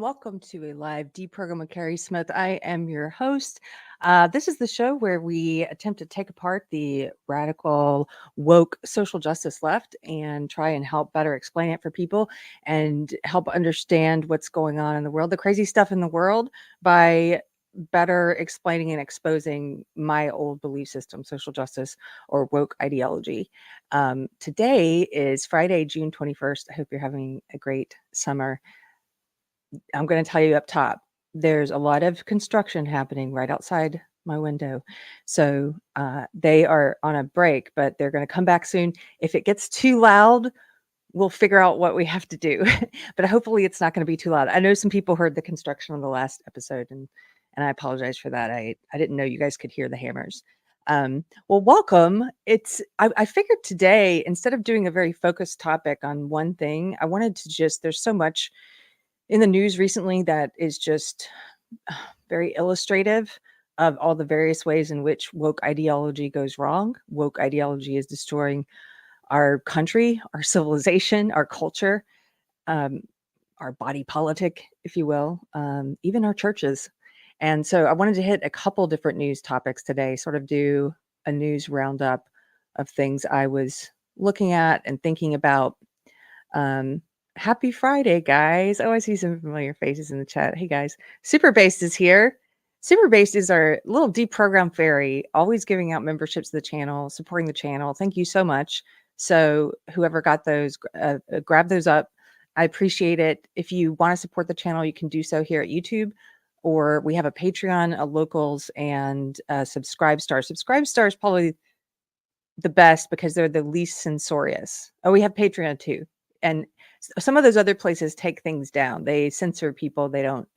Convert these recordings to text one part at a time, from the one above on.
welcome to a live Deprogrammed with Keri Smith. I am your host. This is the show where we attempt to take apart the radical, woke social justice left and try and help better explain it for people and help understand what's going on in the world, the crazy stuff in the world, by better explaining and exposing my old belief system, social justice or woke ideology. Today is Friday, June 21st. I hope you're having a great summer. I'm going to tell you up top, there's a lot of construction happening right outside my window. So they are on a break, but they're going to come back soon. If it gets too loud, we'll figure out what we have to do. But hopefully it's not going to be too loud. I know some people heard the construction on the last episode, and I apologize for that. I didn't know you guys could hear the hammers. Well, welcome. I figured today, instead of doing a very focused topic on one thing, I wanted to there's so much in the news recently that is just very illustrative of all the various ways in which woke ideology goes wrong. Woke ideology is destroying our country, our civilization, our culture, our body politic, if you will, even our churches. And so I wanted to hit a couple different news topics today, sort of do a news roundup of things I was looking at and thinking about. Happy Friday, guys. Oh, I see some familiar faces in the chat. Hey, guys. Super Based is here. Super Based is our little deprogrammed fairy, always giving out memberships to the channel, supporting the channel. Thank you so much. So whoever got those, grab those up. I appreciate it. If you want to support the channel, you can do so here at YouTube, or we have a Patreon, a Locals, and a Subscribe Star. Subscribe Star is probably the best because they're the least censorious. Oh, we have Patreon too. And some of those other places take things down. They censor people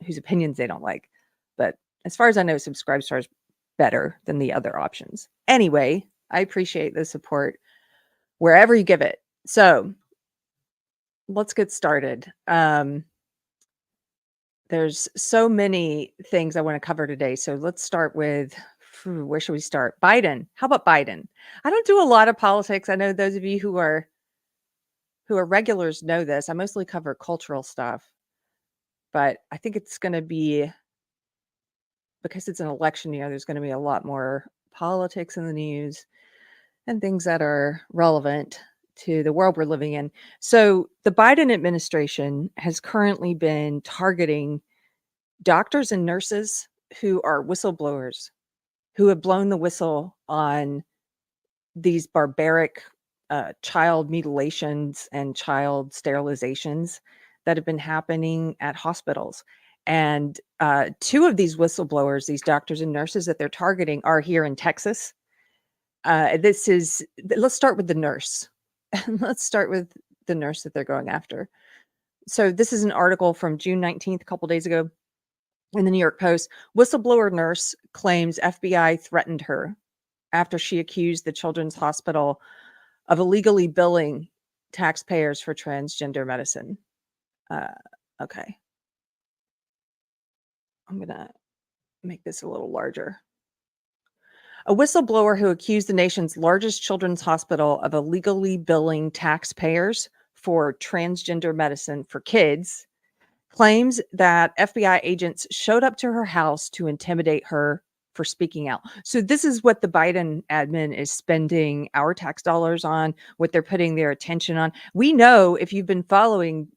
whose opinions they don't like. But as far as I know, Subscribe Star is better than the other options. Anyway, I appreciate the support wherever you give it. So let's get started. There's so many things I want to cover today. So let's start with, where should we start? Biden. How about Biden? I don't do a lot of politics. I know those of you who are regulars know this. I mostly cover cultural stuff, but I think it's going to be, because it's an election year, there's going to be a lot more politics in the news and things that are relevant to the world we're living in. So the Biden administration has currently been targeting doctors and nurses who are whistleblowers, who have blown the whistle on these barbaric child mutilations and child sterilizations that have been happening at hospitals. And two of these whistleblowers, these doctors and nurses that they're targeting, are here in Texas. Let's start with the nurse. Let's start with the nurse that they're going after. So this is an article from June 19th, a couple days ago, in the New York Post. Whistleblower nurse claims FBI threatened her after she accused the Children's Hospital of illegally billing taxpayers for transgender medicine. Okay. I'm going to make this a little larger. A whistleblower who accused the nation's largest children's hospital of illegally billing taxpayers for transgender medicine for kids claims that FBI agents showed up to her house to intimidate her for speaking out. So this is what the Biden admin is spending our tax dollars on, what they're putting their attention on. We know, if you've been following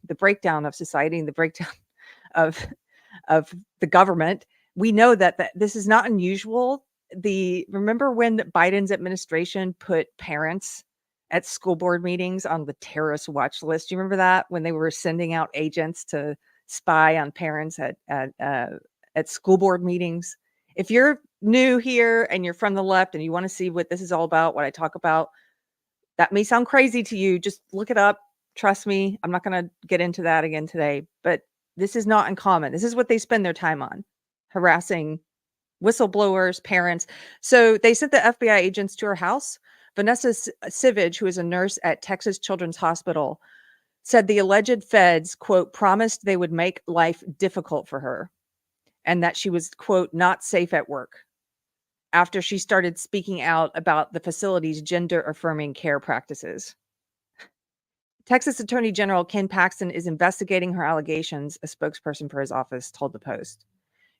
the breakdown of society and the breakdown of the government, we know that this is not unusual. Remember when Biden's administration put parents at school board meetings on the terrorist watch list? Do you remember that, when they were sending out agents to spy on parents at school board meetings? If you're new here and you're from the left and you want to see what this is all about, what I talk about, that may sound crazy to you. Just look it up. Trust me, I'm not going to get into that again today, but this is not uncommon. This is what they spend their time on, harassing whistleblowers, parents. So they sent the FBI agents to her house. Vanessa Sivage, who is a nurse at Texas Children's Hospital, said the alleged feds, quote, promised they would make life difficult for her and that she was, quote, not safe at work, after she started speaking out about the facility's gender-affirming care practices. Texas Attorney General Ken Paxton is investigating her allegations, a spokesperson for his office told the Post.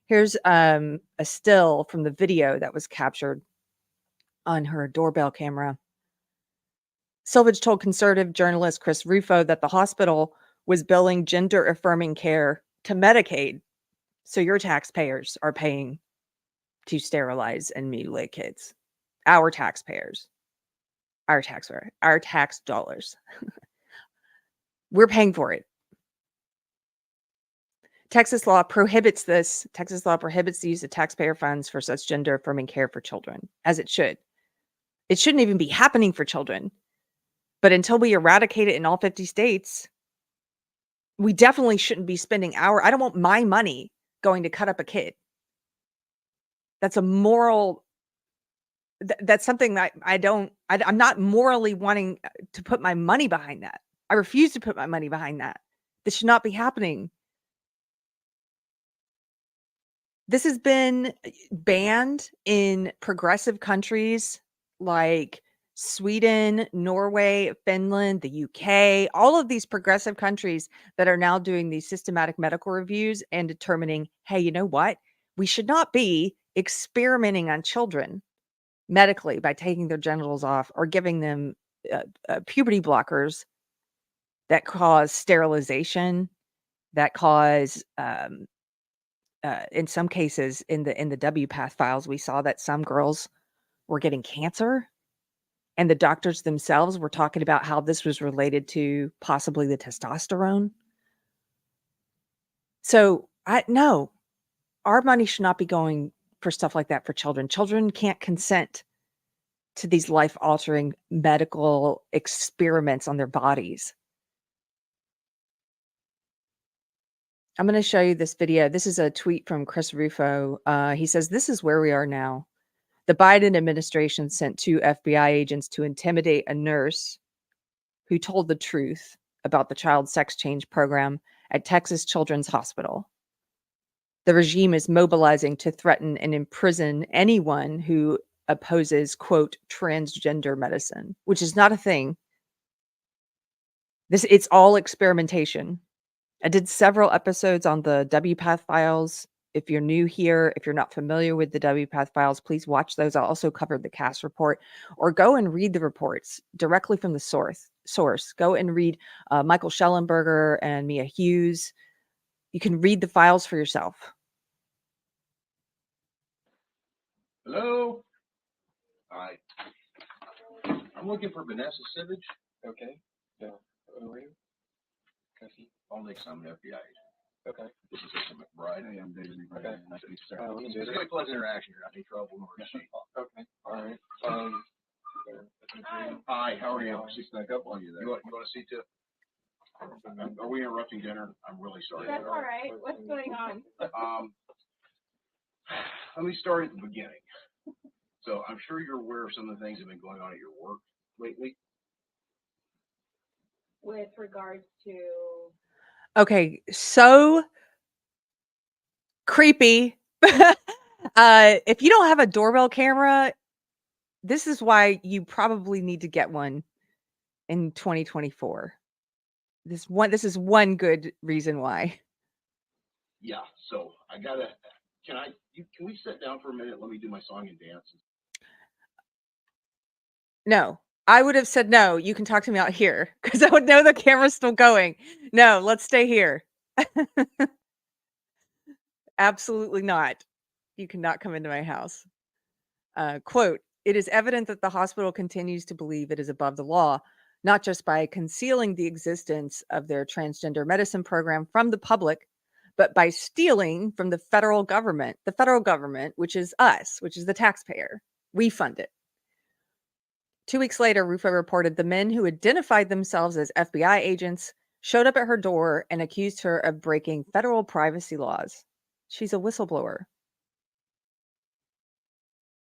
Here's a still from the video that was captured on her doorbell camera. Silvage told conservative journalist Chris Rufo that the hospital was billing gender-affirming care to Medicaid, so your taxpayers are paying to sterilize and mutilate kids. Our taxpayers. Our tax dollars. We're paying for it. Texas law prohibits this. Texas law prohibits the use of taxpayer funds for such gender-affirming care for children, as it should. It shouldn't even be happening for children. But until we eradicate it in all 50 states, we definitely shouldn't be spending I don't want my money going to cut up a kid. That's a moral, that's something that I'm not morally wanting to put my money behind that. I refuse to put my money behind that. This should not be happening. This has been banned in progressive countries like Sweden, Norway, Finland, the UK, all of these progressive countries that are now doing these systematic medical reviews and determining, hey, you know what? We should not be experimenting on children medically by taking their genitals off or giving them puberty blockers that cause sterilization, that cause in some cases in the WPATH files, we saw that some girls were getting cancer, and the doctors themselves were talking about how this was related to possibly the testosterone. So no, our money should not be going for stuff like that for children. Children can't consent to these life-altering medical experiments on their bodies. I'm going to show you this video. This is a tweet from Chris Rufo. He says, "This is where we are now. The Biden administration sent 2 FBI agents to intimidate a nurse who told the truth about the child sex change program at Texas Children's Hospital. The regime is mobilizing to threaten and imprison anyone who opposes, quote, transgender medicine," which is not a thing. It's all experimentation. I did several episodes on the WPATH files. If you're new here, if you're not familiar with the WPATH files, please watch those. I also covered the CAS report, or go and read the reports directly from the source. Go and read Michael Schellenberger and Mia Hughes. You can read the files for yourself. Hello? Hi. I'm looking for Vanessa Sivage. Okay. Yeah. Who are you? Cassie. I'll make some FBI agent. Okay. This is Mr. McBride. Hey, I'm David McBride. Okay. Nice to meet you, sir. Let me It's do a this. very pleasant interaction. You're not in trouble nor is she. Okay. All right. Hi, how are you? She snuck up on you there. You want to see too? Are we interrupting dinner? I'm really sorry. That's all right. What's going on? Let me start at the beginning. So I'm sure you're aware of some of the things that have been going on at your work lately. With regards to Okay, so creepy. If you don't have a doorbell camera, this is why you probably need to get one in 2024. This is one good reason why. Yeah. So can we sit down for a minute? Let me do my song and dance. No, I would have said no. You can talk to me out here because I would know the camera's still going. No, let's stay here. Absolutely not. You cannot come into my house. Quote, "It is evident that the hospital continues to believe it is above the law, not just by concealing the existence of their transgender medicine program from the public, but by stealing from the federal government, which is us, which is the taxpayer. We fund it." 2 weeks later, Rufo reported the men who identified themselves as FBI agents showed up at her door and accused her of breaking federal privacy laws. She's a whistleblower.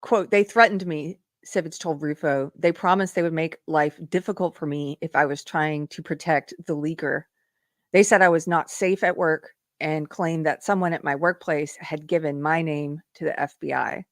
Quote, "They threatened me," Sivage told Rufo. "They promised they would make life difficult for me if I was trying to protect the leaker. They said I was not safe at work and claimed that someone at my workplace had given my name to the FBI."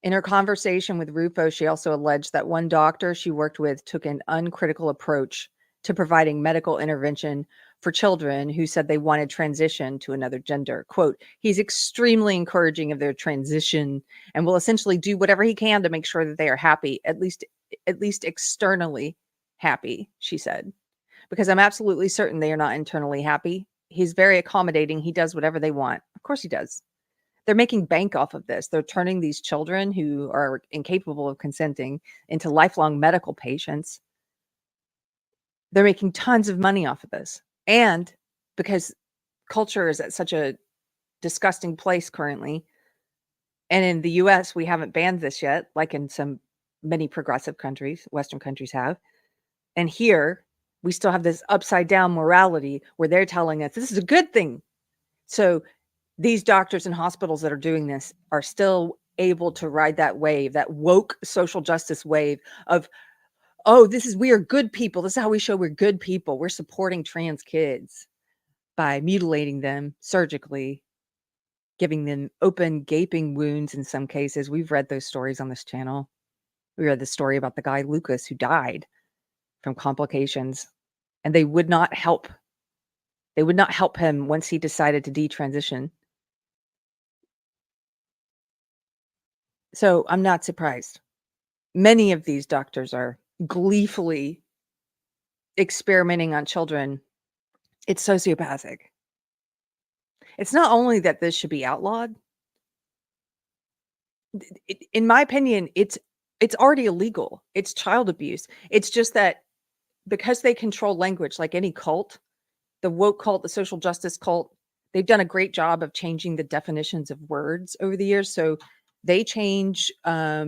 In her conversation with Rufo, she also alleged that one doctor she worked with took an uncritical approach to providing medical intervention for children who said they wanted transition to another gender. Quote, he's extremely encouraging of their transition and will essentially do whatever he can to make sure that they are happy, at least externally happy, she said. Because I'm absolutely certain they are not internally happy. He's very accommodating. He does whatever they want. Of course he does. They're making bank off of this. They're turning these children who are incapable of consenting into lifelong medical patients. They're making tons of money off of this. And because culture is at such a disgusting place currently, and in the US, we haven't banned this yet, like in many progressive countries, Western countries have. And here, we still have this upside down morality where they're telling us this is a good thing. So these doctors and hospitals that are doing this are still able to ride that wave, that woke social justice wave of, oh, we are good people. This is how we show we're good people. We're supporting trans kids by mutilating them surgically, giving them open, gaping wounds in some cases. We've read those stories on this channel. We read the story about the guy, Lucas, who died from complications, and they would not help. They would not help him once he decided to detransition. So I'm not surprised. Many of these doctors are gleefully experimenting on children. It's sociopathic. It's not only that this should be outlawed. In my opinion, it's already illegal. It's child abuse. It's just that because they control language, like any cult, the woke cult, the social justice cult, they've done a great job of changing the definitions of words over the years. So they change, let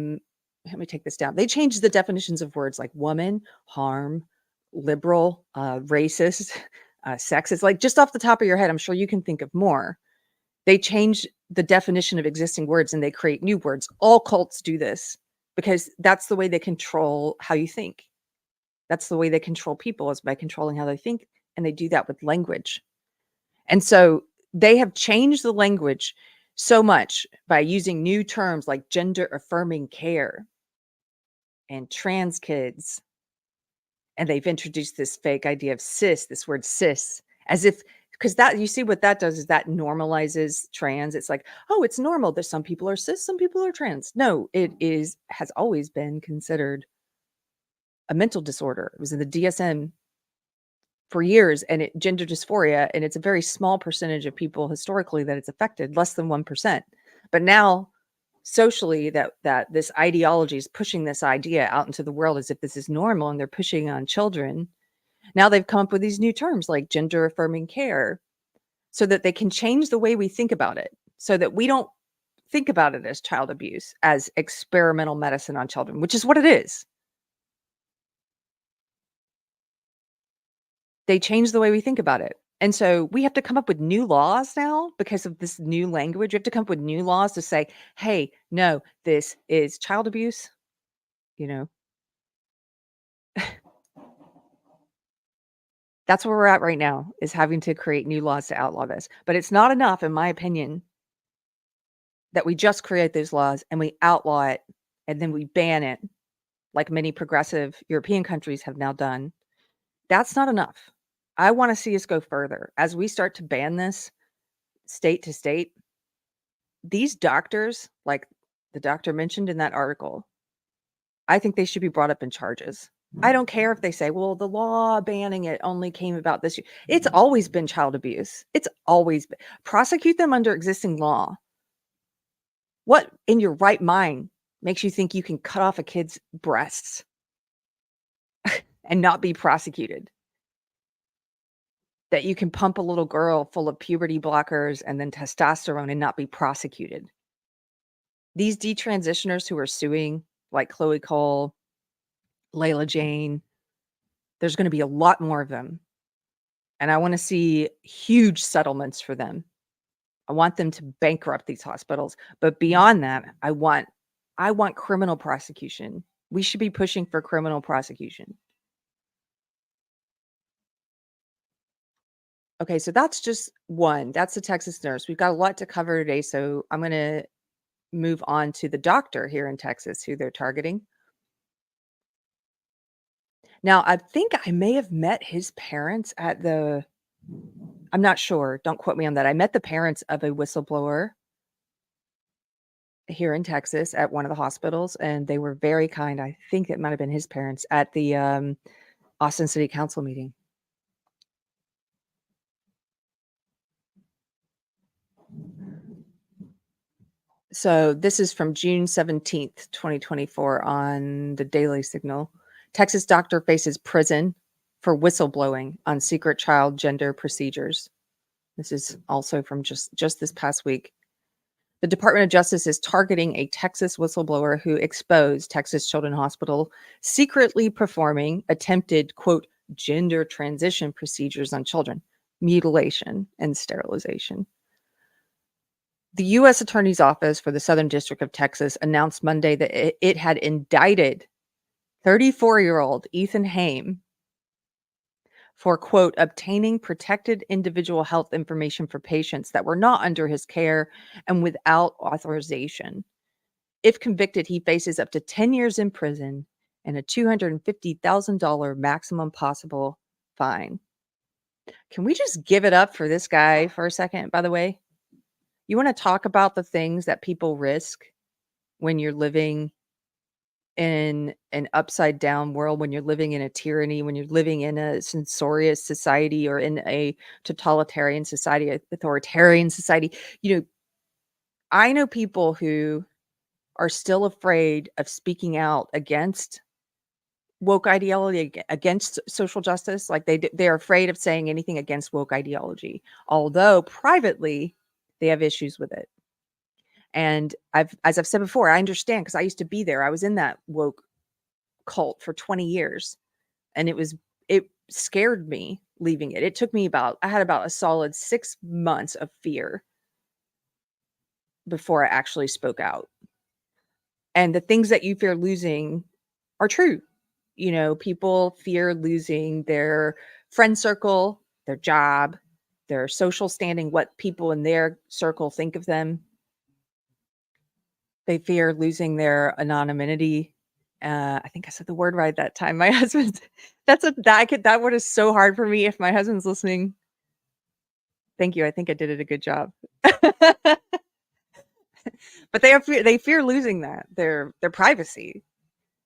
me take this down. They change the definitions of words like woman, harm, liberal, racist, sexist. Like just off the top of your head, I'm sure you can think of more. They change the definition of existing words and they create new words. All cults do this because that's the way they control how you think. That's the way they control people, is by controlling how they think. And they do that with language. And so they have changed the language so much by using new terms like gender affirming care and trans kids. And they've introduced this fake idea of cis, this word cis, as if, because that, you see what that does is that normalizes trans. It's like, oh, it's normal that some people are cis, some people are trans. No, it has always been considered a mental disorder. It was in the DSM for years, and gender dysphoria, and it's a very small percentage of people historically that it's affected, less than 1%. But now socially that this ideology is pushing this idea out into the world as if this is normal, and they're pushing on children. Now they've come up with these new terms like gender affirming care so that they can change the way we think about it, so that we don't think about it as child abuse, as experimental medicine on children, which is what it is. They change the way we think about it. And so we have to come up with new laws now because of this new language. We have to come up with new laws to say, hey, no, this is child abuse. You know, that's where we're at right now, is having to create new laws to outlaw this. But it's not enough, in my opinion, that we just create those laws and we outlaw it and then we ban it, like many progressive European countries have now done. That's not enough. I want to see us go further. As we start to ban this state to state, these doctors, like the doctor mentioned in that article, I think they should be brought up in charges. I don't care if they say, well, the law banning it only came about this year. It's always been child abuse. It's always been. Prosecute them under existing law. What in your right mind makes you think you can cut off a kid's breasts and not be prosecuted? That you can pump a little girl full of puberty blockers and then testosterone and not be prosecuted? These detransitioners who are suing, like Chloe Cole, Layla Jane, there's going to be a lot more of them. And I want to see huge settlements for them. I want them to bankrupt these hospitals. But beyond that, I want criminal prosecution. We should be pushing for criminal prosecution. Okay, so that's just one. That's the Texas nurse. We've got a lot to cover today, so I'm going to move on to the doctor here in Texas who they're targeting. Now, I think I may have met his parents at the, I'm not sure. Don't quote me on that. I met the parents of a whistleblower here in Texas at one of the hospitals, and they were very kind. I think it might have been his parents at the Austin City Council meeting. So this is from June 17th, 2024 on the Daily Signal. Texas doctor faces prison for whistleblowing on secret child gender procedures. This is also from just this past week. The Department of Justice is targeting a Texas whistleblower who exposed Texas Children's Hospital secretly performing attempted, quote, gender transition procedures on children, mutilation and sterilization. The U.S. Attorney's Office for the Southern District of Texas announced Monday that it had indicted 34-year-old Ethan Haim for, quote, obtaining protected individual health information for patients that were not under his care and without authorization. If convicted, he faces up to 10 years in prison and a $250,000 maximum possible fine. Can we just give it up for this guy for a second, by the way? You want to talk about the things that people risk when you're living in an upside down world, when you're living in a tyranny, when you're living in a censorious society or in a totalitarian society, authoritarian society. You know, I know people who are still afraid of speaking out against woke ideology, against social justice. Like they're afraid of saying anything against woke ideology, although privately they have issues with it. And as I've said before, I understand because I used to be there. I was in that woke cult for 20 years, and it scared me leaving it. It took me I had about a solid 6 months of fear before I actually spoke out. And the things that you fear losing are true. You know, people fear losing their friend circle, their job, their social standing, what people in their circle think of them. They fear losing their anonymity. I think I said the word right that time. My husband, that word is so hard for me. If my husband's listening, thank you. I think I did it a good job. But they fear losing their privacy.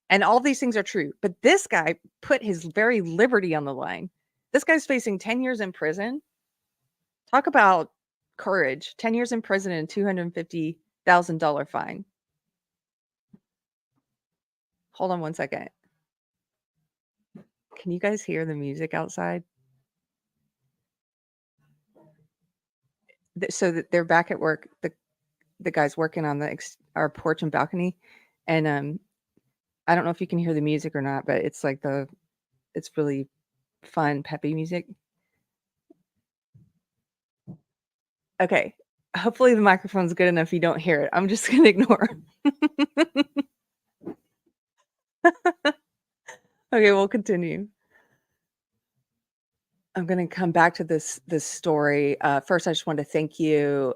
And all these things are true. But this guy put his very liberty on the line. This guy's facing 10 years in prison. Talk about courage. 10 years in prison and $250,000 fine. Hold on one second. Can you guys hear the music outside? So that they're back at work. The guy's working on our porch and balcony. And I don't know if you can hear the music or not, but it's like it's really fun, peppy music. Okay. Hopefully the microphone's good enough you don't hear it. I'm just going to ignore. Okay, we'll continue. I'm going to come back to this story. First, I just want to thank you,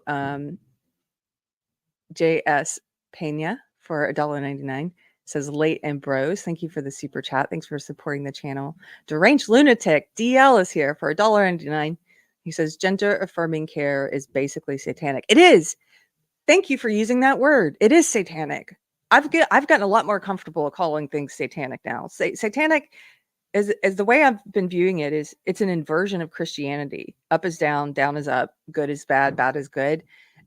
J.S. Pena, for $1.99. Says late and bros. Thank you for the super chat. Thanks for supporting the channel. Deranged Lunatic DL is here for $1.99. He says gender affirming care is basically satanic. It is. Thank you for using that word. It is satanic. I've gotten a lot more comfortable calling things satanic now. Satanic is the way I've been viewing it is it's an inversion of Christianity. Up is down, down is up, good is bad, bad is good.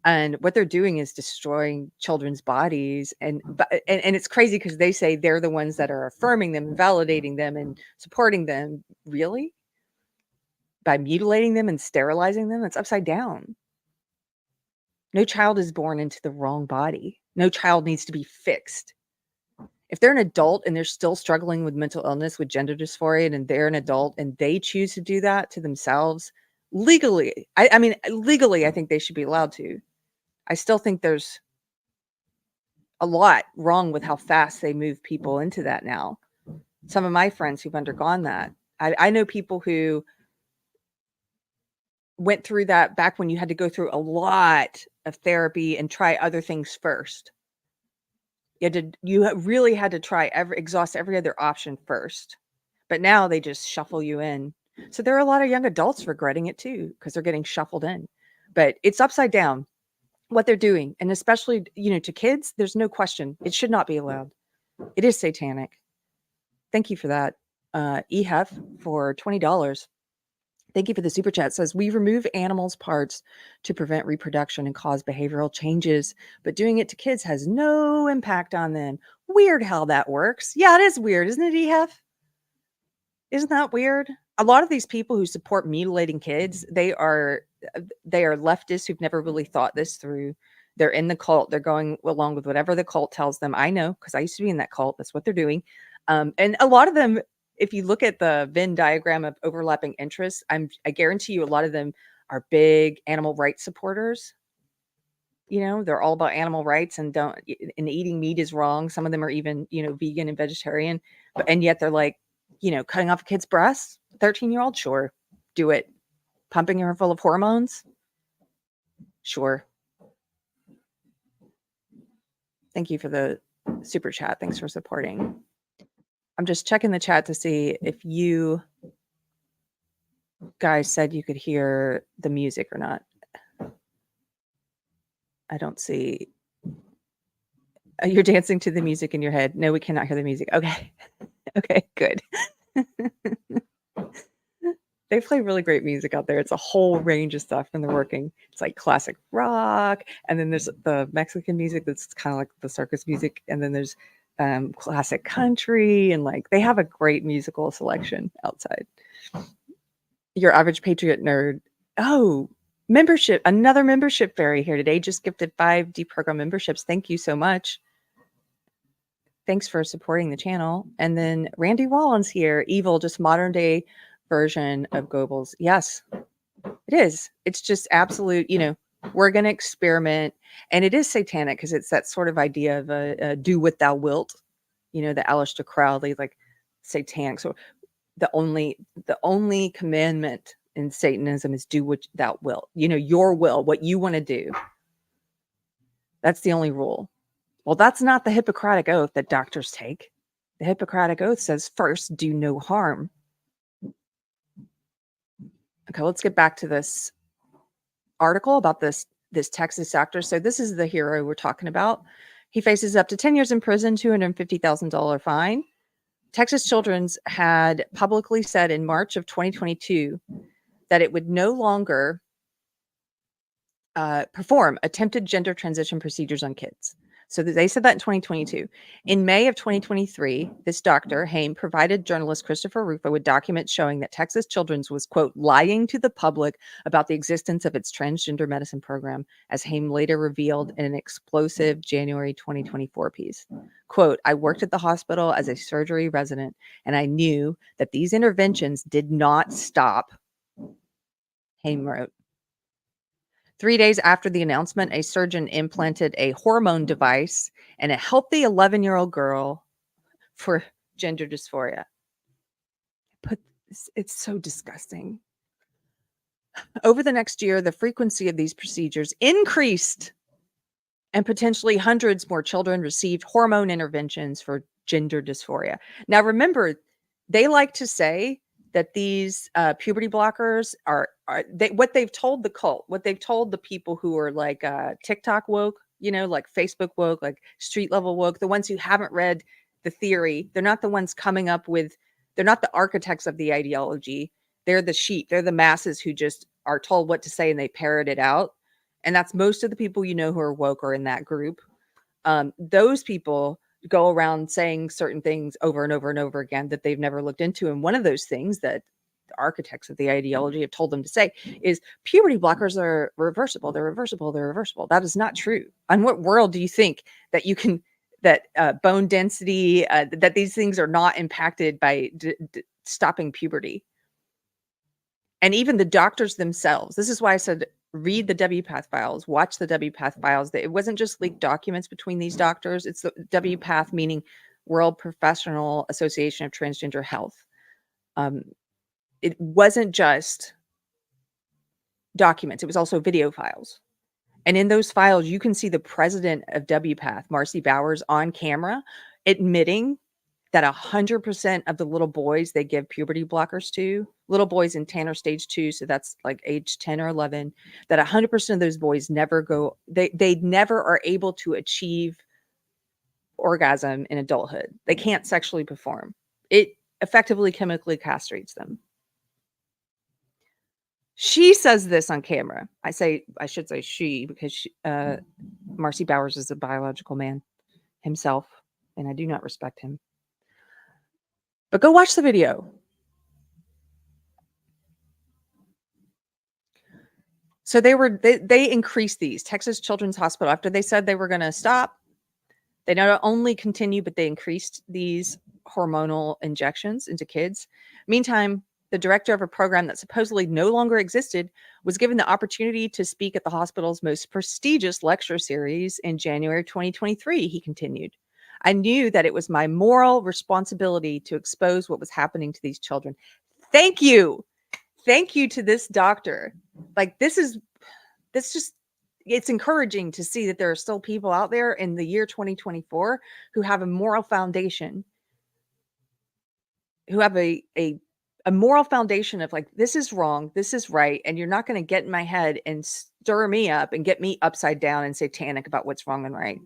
And what they're doing is destroying children's bodies. And it's crazy because they say they're the ones that are affirming them, validating them, and supporting them. Really? By mutilating them and sterilizing them? It's upside down. No child is born into the wrong body. No child needs to be fixed. If they're an adult and they're still struggling with mental illness, with gender dysphoria, and they're an adult and they choose to do that to themselves, legally, I mean, legally, I think they should be allowed to. I still think there's a lot wrong with how fast they move people into that now. Some of my friends who've undergone that, I know people who went through that back when you had to go through a lot of therapy and try other things first. You really had to exhaust every other option first. But now they just shuffle you in. So there are a lot of young adults regretting it too, because they're getting shuffled in. But it's upside down what they're doing. And especially, to kids, there's no question. It should not be allowed. It is satanic. Thank you for that. EHEF for $20. Thank you for the super chat. It says, we remove animals' parts to prevent reproduction and cause behavioral changes, but doing it to kids has no impact on them. Weird how that works. Yeah, it is weird, isn't it, EHEF? Isn't that weird? A lot of these people who support mutilating kids, they are leftists who've never really thought this through. They're in the cult. They're going along with whatever the cult tells them. I know, because I used to be in that cult. That's what they're doing. And a lot of them, if you look at the Venn diagram of overlapping interests, I guarantee you a lot of them are big animal rights supporters. They're all about animal rights and eating meat is wrong. Some of them are even, vegan and vegetarian, and yet they're like, cutting off a kid's breasts, 13-year-old, sure, do it. Pumping her full of hormones, sure. Thank you for the super chat. Thanks for supporting. I'm just checking the chat to see if you guys said you could hear the music or not. I don't see. You're dancing to the music in your head. No, we cannot hear the music. Okay. Okay, good. They play really great music out there. It's a whole range of stuff when they're working. It's like classic rock. And then there's the Mexican music that's kind of like the circus music. And then there's classic country. And they have a great musical selection outside. Your average patriot nerd. Oh, membership. Another membership fairy here today. Just gifted 5 Deprogrammed memberships. Thank you so much. Thanks for supporting the channel. And then Randy Wallen's here. Evil, just modern day version of Goebbels. Yes, it is. It's just absolute, we're going to experiment. And it is satanic because it's that sort of idea of a do what thou wilt, the Aleister Crowley, satanic. So the only commandment in Satanism is do what thou wilt, your will, what you want to do. That's the only rule. Well, that's not the Hippocratic Oath that doctors take. The Hippocratic Oath says, first, do no harm. Okay, let's get back to this article about this Texas actor. So this is the hero we're talking about. He faces up to 10 years in prison, $250,000 fine. Texas Children's had publicly said in March of 2022 that it would no longer perform attempted gender transition procedures on kids. So they said that in 2022. In May of 2023, this doctor, Haim, provided journalist Christopher Rufo with documents showing that Texas Children's was, quote, lying to the public about the existence of its transgender medicine program, as Haim later revealed in an explosive January 2024 piece. Quote, I worked at the hospital as a surgery resident, and I knew that these interventions did not stop, Haim wrote. 3 days after the announcement, a surgeon implanted a hormone device in a healthy 11-year-old girl for gender dysphoria. But it's so disgusting. Over the next year, the frequency of these procedures increased, and potentially hundreds more children received hormone interventions for gender dysphoria. Now, remember, they like to say that these puberty blockers are what they've told the cult, what they've told the people who are like TikTok woke, like Facebook woke, like street level woke, the ones who haven't read the theory. They're not the ones coming up with, they're not the architects of the ideology. They're the sheep. They're the masses who just are told what to say and they parrot it out. And that's most of the people who are woke are in that group. Those people go around saying certain things over and over and over again that they've never looked into. And one of those things that the architects of the ideology have told them to say is puberty blockers are reversible. They're reversible. They're reversible. That is not true. On what world do you think that you can, that bone density, that these things are not impacted by stopping puberty? And even the doctors themselves, this is why I said, read the WPATH files, watch the WPATH files. It wasn't just leaked documents between these doctors. It's the WPATH, meaning World Professional Association of Transgender Health. It wasn't just documents. It was also video files. And in those files, you can see the president of WPATH, Marcy Bowers, on camera admitting that 100% of the little boys they give puberty blockers to, little boys in Tanner stage 2, so that's like age 10 or 11, that 100% of those boys never go, they never are able to achieve orgasm in adulthood. They can't sexually perform. It effectively chemically castrates them. She says this on camera. I should say she, because Marcy Bowers is a biological man himself, and I do not respect him. But go watch the video. So they increased these. Texas Children's Hospital, after they said they were going to stop, they not only continued, but they increased these hormonal injections into kids. Meantime, the director of a program that supposedly no longer existed was given the opportunity to speak at the hospital's most prestigious lecture series in January 2023, he continued. I knew that it was my moral responsibility to expose what was happening to these children. Thank you. Thank you to this doctor. Like, it's encouraging to see that there are still people out there in the year 2024 who have a moral foundation, who have a moral foundation of like, this is wrong, this is right, and you're not going to get in my head and stir me up and get me upside down and satanic about what's wrong and right.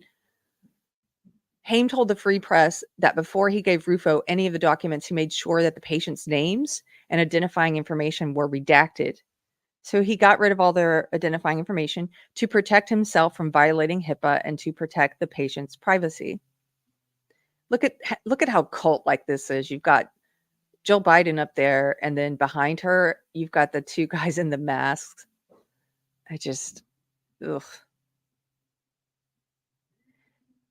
Haim told the Free Press that before he gave Rufo any of the documents, he made sure that the patient's names and identifying information were redacted. So he got rid of all their identifying information to protect himself from violating HIPAA and to protect the patient's privacy. Look at how cult-like this is. You've got Jill Biden up there, and then behind her, you've got the two guys in the masks. Ugh.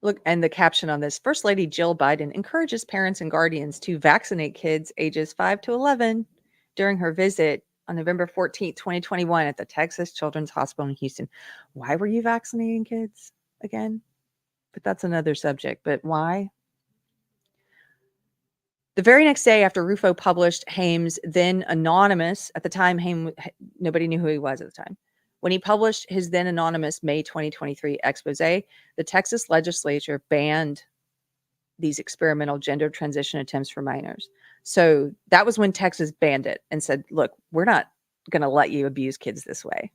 Look, and the caption on this: First Lady Jill Biden encourages parents and guardians to vaccinate kids ages 5 to 11 during her visit on November 14th, 2021 at the Texas Children's Hospital in Houston. Why were you vaccinating kids again? But that's another subject. But why? The very next day after Rufo published Haim's then anonymous, at the time, nobody knew who he was at the time. When he published his then anonymous May 2023 expose, the Texas legislature banned these experimental gender transition attempts for minors. So that was when Texas banned it and said, look, we're not going to let you abuse kids this way.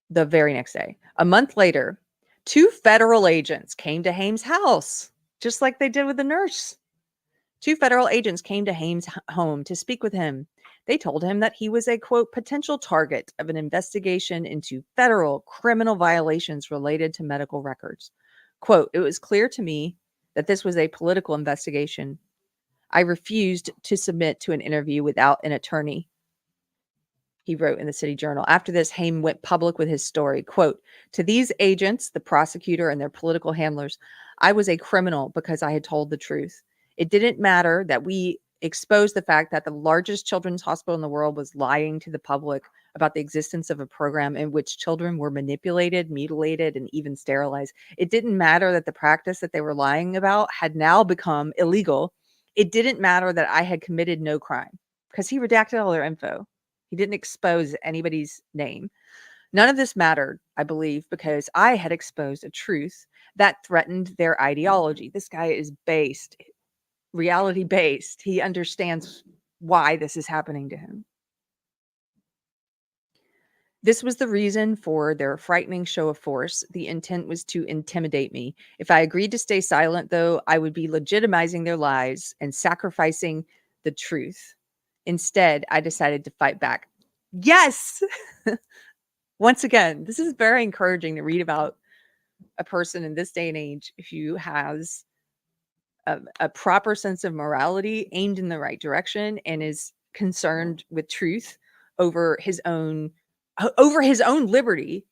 The very next day, a month later, 2 federal agents came to Haim's house, just like they did with the nurse. 2 federal agents came to Haim's home to speak with him. They told him that he was a, quote, potential target of an investigation into federal criminal violations related to medical records. Quote, it was clear to me that this was a political investigation. I refused to submit to an interview without an attorney, he wrote in the City Journal. After this, Haim went public with his story. Quote, to these agents, the prosecutor and their political handlers, I was a criminal because I had told the truth. It didn't matter that we exposed the fact that the largest children's hospital in the world was lying to the public about the existence of a program in which children were manipulated, mutilated, and even sterilized. It didn't matter that the practice that they were lying about had now become illegal. It didn't matter that I had committed no crime because he redacted all their info. He didn't expose anybody's name. None of this mattered, I believe, because I had exposed a truth that threatened their ideology. This guy is reality based. He understands why this is happening to him. This was the reason for their frightening show of force. The intent was to intimidate me. If I agreed to stay silent, though, I would be legitimizing their lies and sacrificing the truth. Instead, I decided to fight back. Yes! Once again, this is very encouraging to read about a person in this day and age who has a proper sense of morality aimed in the right direction and is concerned with truth over his own liberty.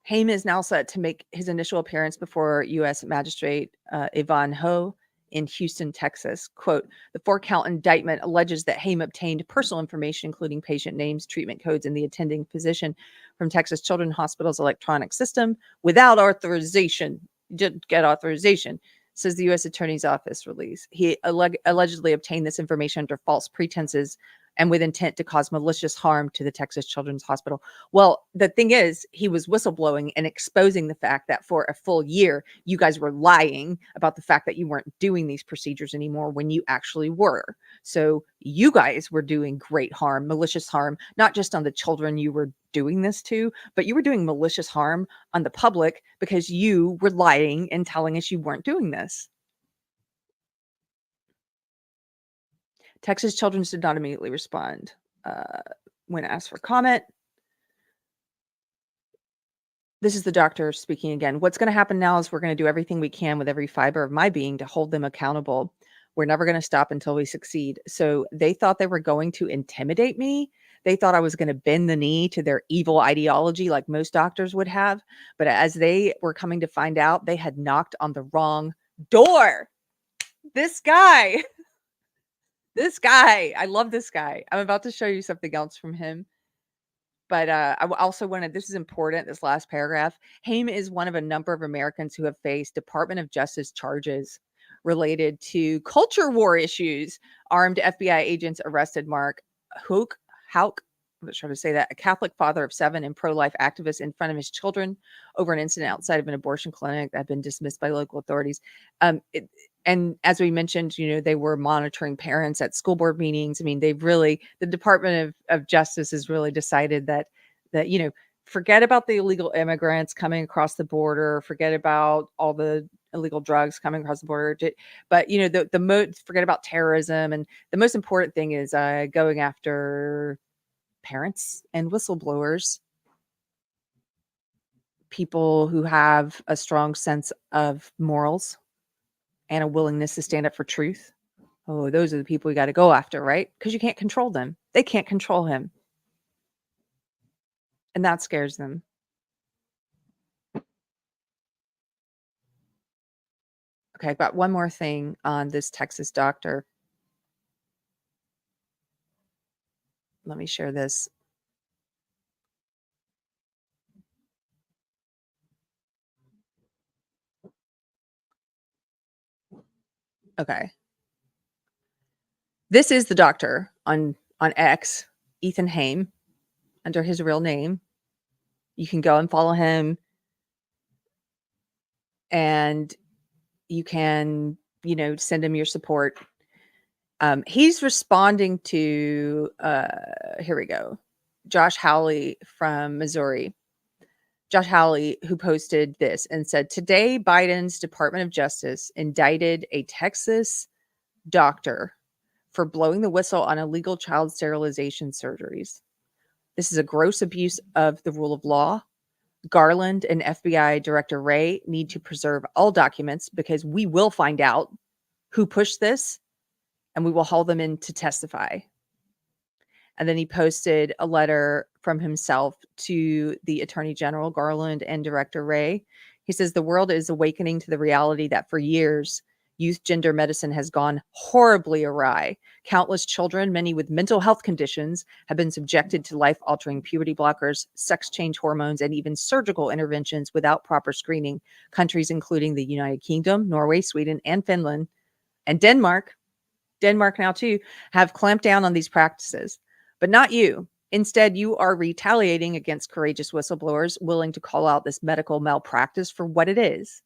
Haim is now set to make his initial appearance before U.S. Magistrate Yvonne Ho in Houston, Texas. Quote, the 4-count indictment alleges that Haim obtained personal information, including patient names, treatment codes, and the attending physician from Texas Children's Hospital's electronic system without authorization. Didn't get authorization, says the U.S. Attorney's Office release. He allegedly obtained this information under false pretenses and with intent to cause malicious harm to the Texas Children's Hospital. Well, the thing is, he was whistleblowing and exposing the fact that for a full year, you guys were lying about the fact that you weren't doing these procedures anymore when you actually were. So you guys were doing great harm, malicious harm, not just on the children you were doing this to, but you were doing malicious harm on the public because you were lying and telling us you weren't doing this. Texas Children's did not immediately respond when asked for comment. This is the doctor speaking again. What's going to happen now is we're going to do everything we can with every fiber of my being to hold them accountable. We're never going to stop until we succeed. So they thought they were going to intimidate me. They thought I was going to bend the knee to their evil ideology like most doctors would have. But as they were coming to find out, they had knocked on the wrong door. This guy. This guy, I love this guy. I'm about to show you something else from him. But I also wanted, this is important, this last paragraph. Haim is one of a number of Americans who have faced Department of Justice charges related to culture war issues. Armed FBI agents arrested Mark Hauk, I'm not sure how to say that, a Catholic father of 7 and pro-life activist in front of his children over an incident outside of an abortion clinic that had been dismissed by local authorities. And as we mentioned, they were monitoring parents at school board meetings. I mean, the Department of Justice has really decided that, forget about the illegal immigrants coming across the border, forget about all the illegal drugs coming across the border. But, forget about terrorism. And the most important thing is going after parents and whistleblowers, people who have a strong sense of morals and a willingness to stand up for truth. Oh, those are the people we got to go after, right? Because you can't control them. They can't control him. And that scares them. Okay, I've got one more thing on this Texas doctor. Let me share this. Okay. This is the doctor on X, Ethan Haim, under his real name. You can go and follow him, and you can, send him your support. He's responding to, here we go, Josh Hawley from Missouri. Josh Hawley, who posted this and said, today, Biden's Department of Justice indicted a Texas doctor for blowing the whistle on illegal child sterilization surgeries. This is a gross abuse of the rule of law. Garland and FBI Director Wray need to preserve all documents because we will find out who pushed this and we will haul them in to testify. And then he posted a letter from himself to the Attorney General Garland and Director Wray. He says, the world is awakening to the reality that for years, youth gender medicine has gone horribly awry. Countless children, many with mental health conditions, have been subjected to life-altering puberty blockers, sex change hormones, and even surgical interventions without proper screening. Countries including the United Kingdom, Norway, Sweden, and Finland, and Denmark now too, have clamped down on these practices. But not you. Instead, you are retaliating against courageous whistleblowers willing to call out this medical malpractice for what it is.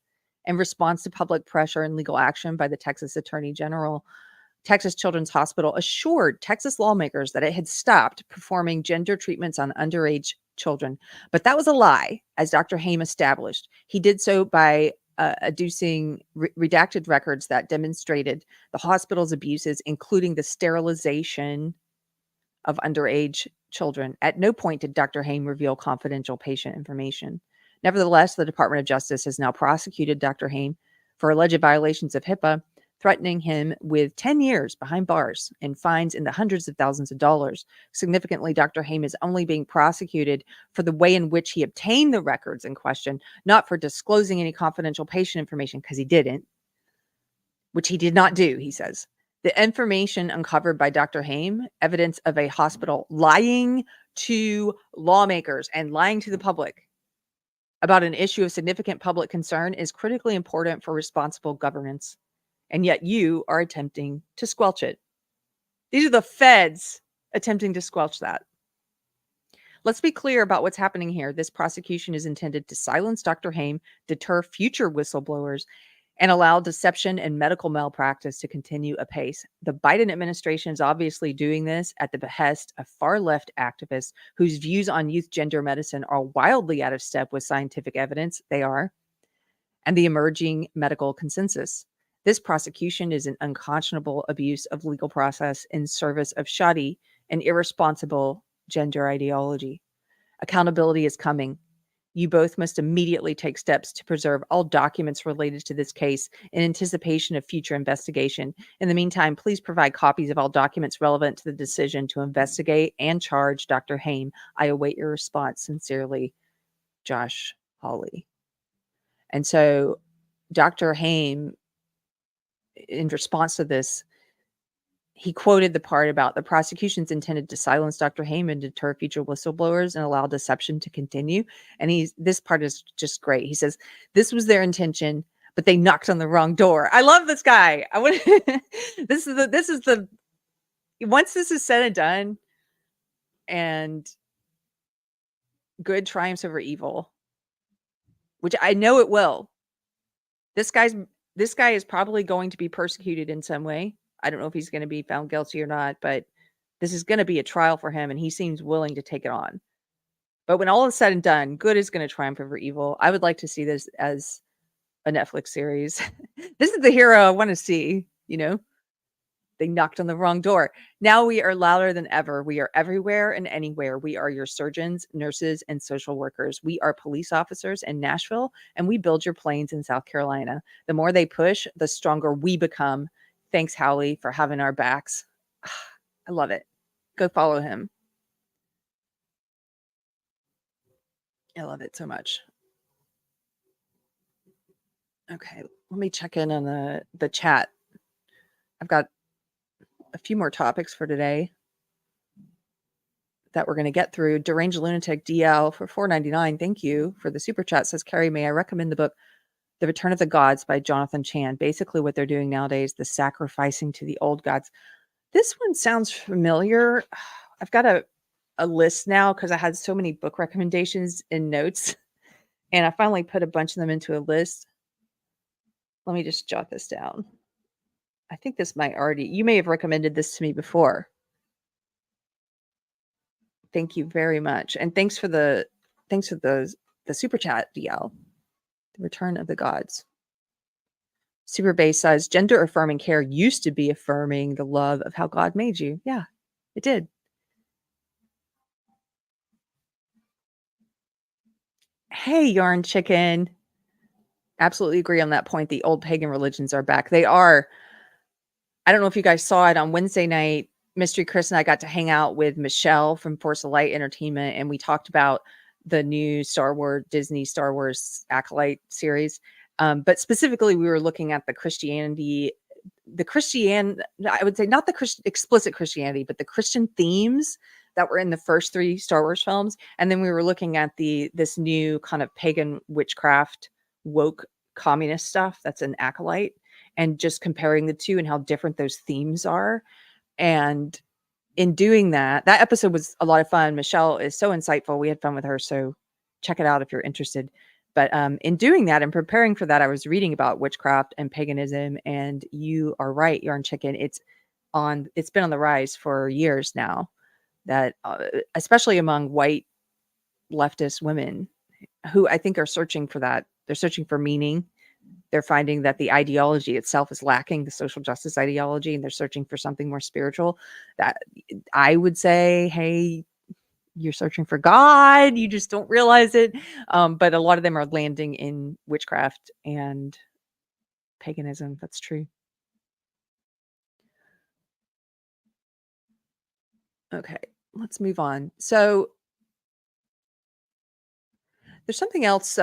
In response to public pressure and legal action by the Texas Attorney General, Texas Children's Hospital assured Texas lawmakers that it had stopped performing gender treatments on underage children. But that was a lie, as Dr. Haim established. He did so by adducing redacted records that demonstrated the hospital's abuses, including the sterilization of underage children. At no point did Dr. Haim reveal confidential patient information. Nevertheless, the Department of Justice has now prosecuted Dr. Haim for alleged violations of HIPAA, threatening him with 10 years behind bars and fines in the hundreds of thousands of dollars. Significantly, Dr. Haim is only being prosecuted for the way in which he obtained the records in question, not for disclosing any confidential patient information, because he didn't, which he did not do, he says. The information uncovered by Dr. Haim, evidence of a hospital lying to lawmakers and lying to the public about an issue of significant public concern, is critically important for responsible governance. And yet you are attempting to squelch it. These are the feds attempting to squelch that. Let's be clear about what's happening here. This prosecution is intended to silence Dr. Haim, deter future whistleblowers, and allow deception and medical malpractice to continue apace. The Biden administration is obviously doing this at the behest of far-left activists whose views on youth gender medicine are wildly out of step with scientific evidence. They are. And the emerging medical consensus. This prosecution is an unconscionable abuse of legal process in service of shoddy and irresponsible gender ideology. Accountability is coming. You both must immediately take steps to preserve all documents related to this case in anticipation of future investigation. In the meantime, please provide copies of all documents relevant to the decision to investigate and charge Dr. Haim. I await your response. Sincerely, Josh Hawley. And so Dr. Haim, in response to this, he quoted the part about the prosecution's intended to silence Dr. Haim and deter future whistleblowers and allow deception to continue. And this part is just great. He says, this was their intention, but they knocked on the wrong door. I love this guy. This is the once this is said and done and good triumphs over evil, which I know it will. This guy is probably going to be persecuted in some way. I don't know if he's going to be found guilty or not, but this is going to be a trial for him, and he seems willing to take it on. But when all is said and done, good is going to triumph over evil. I would like to see this as a Netflix series. This is the hero I want to see, you know? They knocked on the wrong door. Now we are louder than ever. We are everywhere and anywhere. We are your surgeons, nurses, and social workers. We are police officers in Nashville, and we build your planes in South Carolina. The more they push, the stronger we become. Thanks, Howley, for having our backs. I love it. Go follow him. I love it so much. Okay, let me check in on the chat. I've got a few more topics for today that we're going to get through. Deranged Lunatic DL for $4.99. Thank you for the super chat. Says, Keri, may I recommend the book The Return of the Gods by Jonathan Chan? Basically what they're doing nowadays, the sacrificing to the old gods. This one sounds familiar. I've got a list now because I had so many book recommendations in notes, and I finally put a bunch of them into a list. Let me just jot this down. I think this might you may have recommended this to me before. Thank you very much. And thanks for the super chat, DL. The Return of the Gods. Super Base says, gender affirming care used to be affirming the love of how God made you. Yeah, it did. Hey, Yarn Chicken. Absolutely agree on that point. The old pagan religions are back. They are. I don't know if you guys saw it on Wednesday night. Mystery Chris and I got to hang out with Michelle from Force of Light Entertainment, and we talked about the new Disney Star Wars Acolyte series. But specifically, we were looking at the Christianity, I would say not the explicit Christianity, but the Christian themes that were in the first 3 Star Wars films. And then we were looking at this new kind of pagan witchcraft, woke communist stuff that's an Acolyte, and just comparing the two and how different those themes are. And in doing that episode was a lot of fun. Michelle is so insightful. We had fun with her. So check it out if you're interested. But in doing that and preparing for that, I was reading about witchcraft and paganism. And you are right, Yarn Chicken. It's been on the rise for years now, that especially among white leftist women who I think are searching for that. They're searching for meaning. They're finding that the ideology itself is lacking, the social justice ideology, and they're searching for something more spiritual. That I would say, hey, you're searching for God. You just don't realize it. But a lot of them are landing in witchcraft and paganism. That's true. Okay, let's move on. So there's something else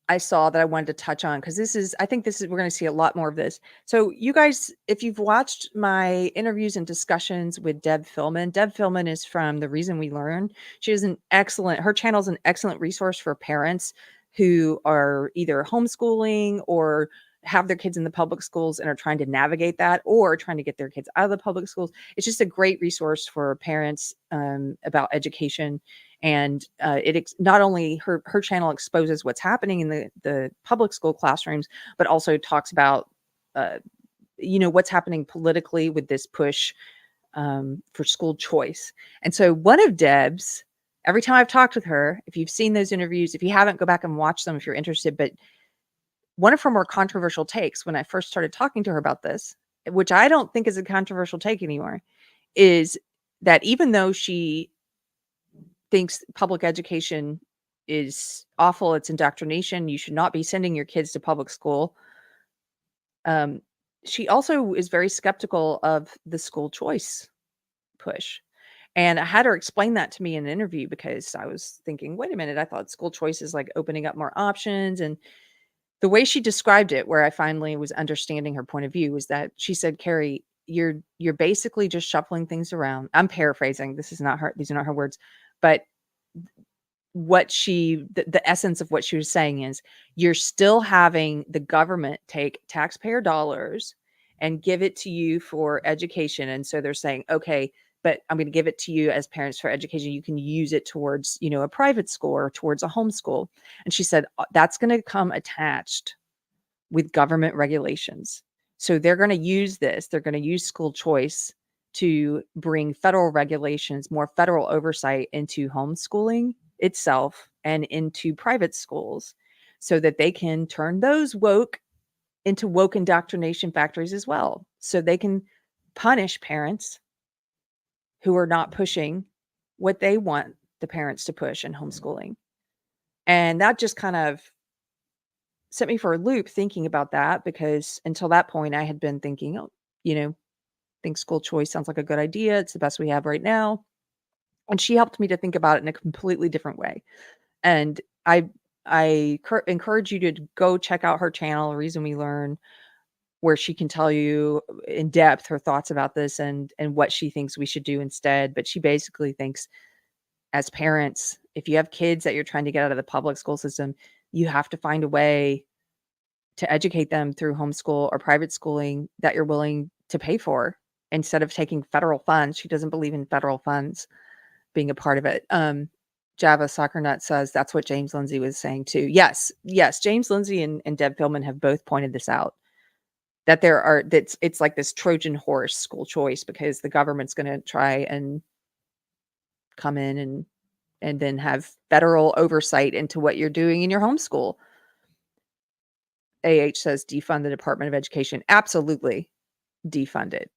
I saw that I wanted to touch on, because I think we're going to see a lot more of this. So you guys, if you've watched my interviews and discussions with Deb Philman is from The Reason We Learn. She is her channel is an excellent resource for parents who are either homeschooling or have their kids in the public schools and are trying to navigate that, or trying to get their kids out of the public schools. It's just a great resource for parents about education. And not only her channel exposes what's happening in the public school classrooms, but also talks about what's happening politically with this push for school choice. And so one of Deb's, every time I've talked with her, if you've seen those interviews, if you haven't, go back and watch them if you're interested. But one of her more controversial takes when I first started talking to her about this, which I don't think is a controversial take anymore, is that even though she thinks public education is awful, it's indoctrination, you should not be sending your kids to public school, she also is very skeptical of the school choice push. And I had her explain that to me in an interview, because I was thinking, wait a minute, I thought school choice is like opening up more options. And the way she described it, where I finally was understanding her point of view, was that she said, Keri, you're basically just shuffling things around. I'm paraphrasing. These are not her words, but the essence of what she was saying is, you're still having the government take taxpayer dollars and give it to you for education. And so they're saying, okay, but I'm going to give it to you as parents for education. You can use it towards, a private school or towards a homeschool. And she said, that's going to come attached with government regulations. So they're going to use this. They're going to use school choice to bring federal regulations, more federal oversight into homeschooling itself and into private schools, so that they can turn those woke into woke indoctrination factories as well. So they can punish parents who are not pushing what they want the parents to push in homeschooling. And that just kind of set me for a loop thinking about that, because until that point I had been thinking, think school choice sounds like a good idea. It's the best we have right now. And she helped me to think about it in a completely different way. And I encourage you to go check out her channel, Reason We Learn, where she can tell you in depth her thoughts about this and what she thinks we should do instead. But she basically thinks, as parents, if you have kids that you're trying to get out of the public school system, you have to find a way to educate them through homeschool or private schooling that you're willing to pay for, instead of taking federal funds. She doesn't believe in federal funds being a part of it. Java Soccer Nut says that's what James Lindsay was saying too. Yes. James Lindsay and Deb Philman have both pointed this out, that it's like this Trojan horse school choice, because the government's going to try and come in and then have federal oversight into what you're doing in your homeschool. AH says defund the Department of Education. Absolutely defund it.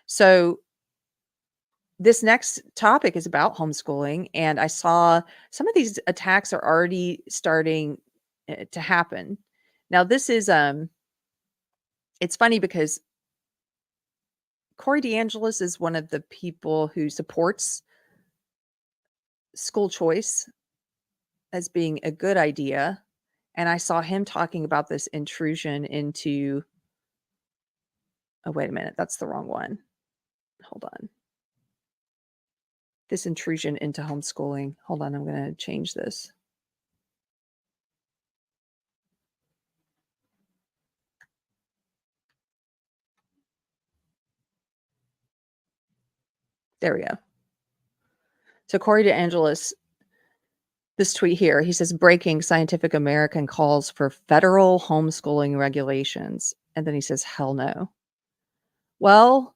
So this next topic is about homeschooling, and I saw some of these attacks are already starting to happen. Now, this is it's funny because Corey DeAngelis is one of the people who supports school choice as being a good idea, and I saw him talking about this intrusion into, oh, wait a minute, that's the wrong one. Hold on. This intrusion into homeschooling. Hold on, I'm going to change this. There we go. So Corey DeAngelis, this tweet here, he says, breaking, Scientific American calls for federal homeschooling regulations. And then he says, hell no. Well,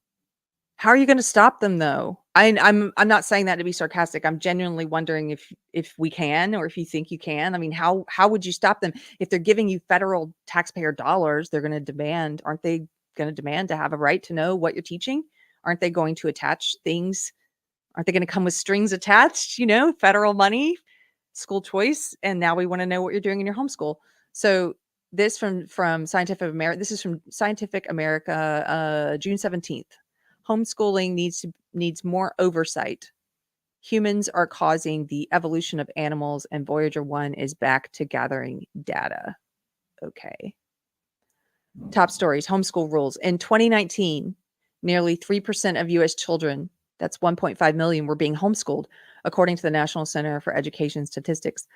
how are you going to stop them though? I'm not saying that to be sarcastic. I'm genuinely wondering if we can, or if you think you can. I mean, how would you stop them if they're giving you federal taxpayer dollars? They're going to demand, aren't they going to demand to have a right to know what you're teaching? Aren't they going to attach things? Aren't they going to come with strings attached? Federal money, school choice, and now we want to know what you're doing in your homeschool. So this from Scientific America. This is from Scientific America, June 17th. Homeschooling needs more oversight. Humans are causing the evolution of animals, and Voyager 1 is back to gathering data. Okay. Top stories, homeschool rules. In 2019, nearly 3% of U.S. children, that's 1.5 million, were being homeschooled, according to the National Center for Education Statistics.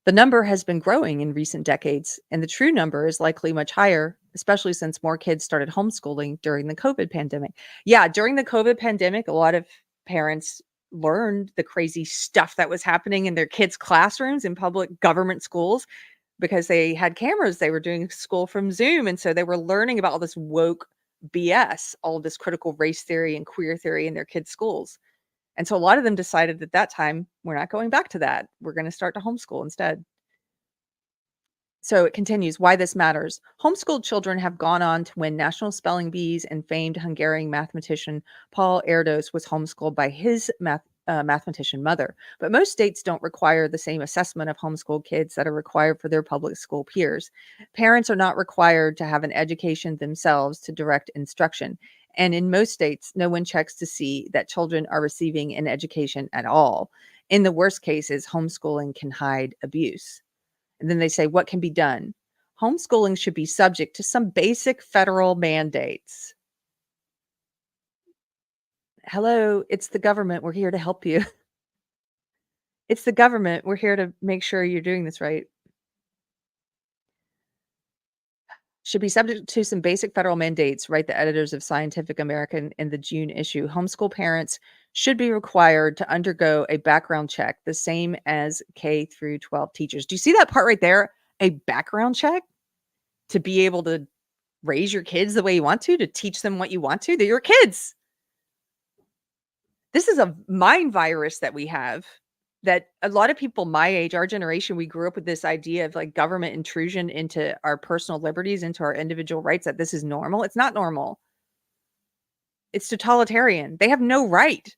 The number has been growing in recent decades, and the true number is likely much higher, especially since more kids started homeschooling during the COVID pandemic. Yeah, during the COVID pandemic, a lot of parents learned the crazy stuff that was happening in their kids' classrooms in public government schools because they had cameras. They were doing school from Zoom. And so they were learning about all this woke BS, all of this critical race theory and queer theory in their kids' schools. And so a lot of them decided at that time, we're not going back to that. We're going to start to homeschool instead. So it continues why this matters. Homeschooled children have gone on to win national spelling bees, and famed Hungarian mathematician Paul Erdos was homeschooled by his mathematician mother. But most states don't require the same assessment of homeschooled kids that are required for their public school peers. Parents are not required to have an education themselves to direct instruction. And in most states, no one checks to see that children are receiving an education at all. In the worst cases, homeschooling can hide abuse. And then they say, what can be done? Homeschooling should be subject to some basic federal mandates. Hello, it's the government. We're here to help you. It's the government. We're here to make sure you're doing this right. Should be subject to some basic federal mandates, write the editors of Scientific American in the June issue. Homeschool parents should be required to undergo a background check, the same as K through 12 teachers. Do you see that part right there? A background check to be able to raise your kids the way you want to teach them what you want to. They're your kids. This is a mind virus that we have, that a lot of people my age, our generation, we grew up with this idea of like government intrusion into our personal liberties, into our individual rights, that this is normal. It's not normal. It's totalitarian. They have no right.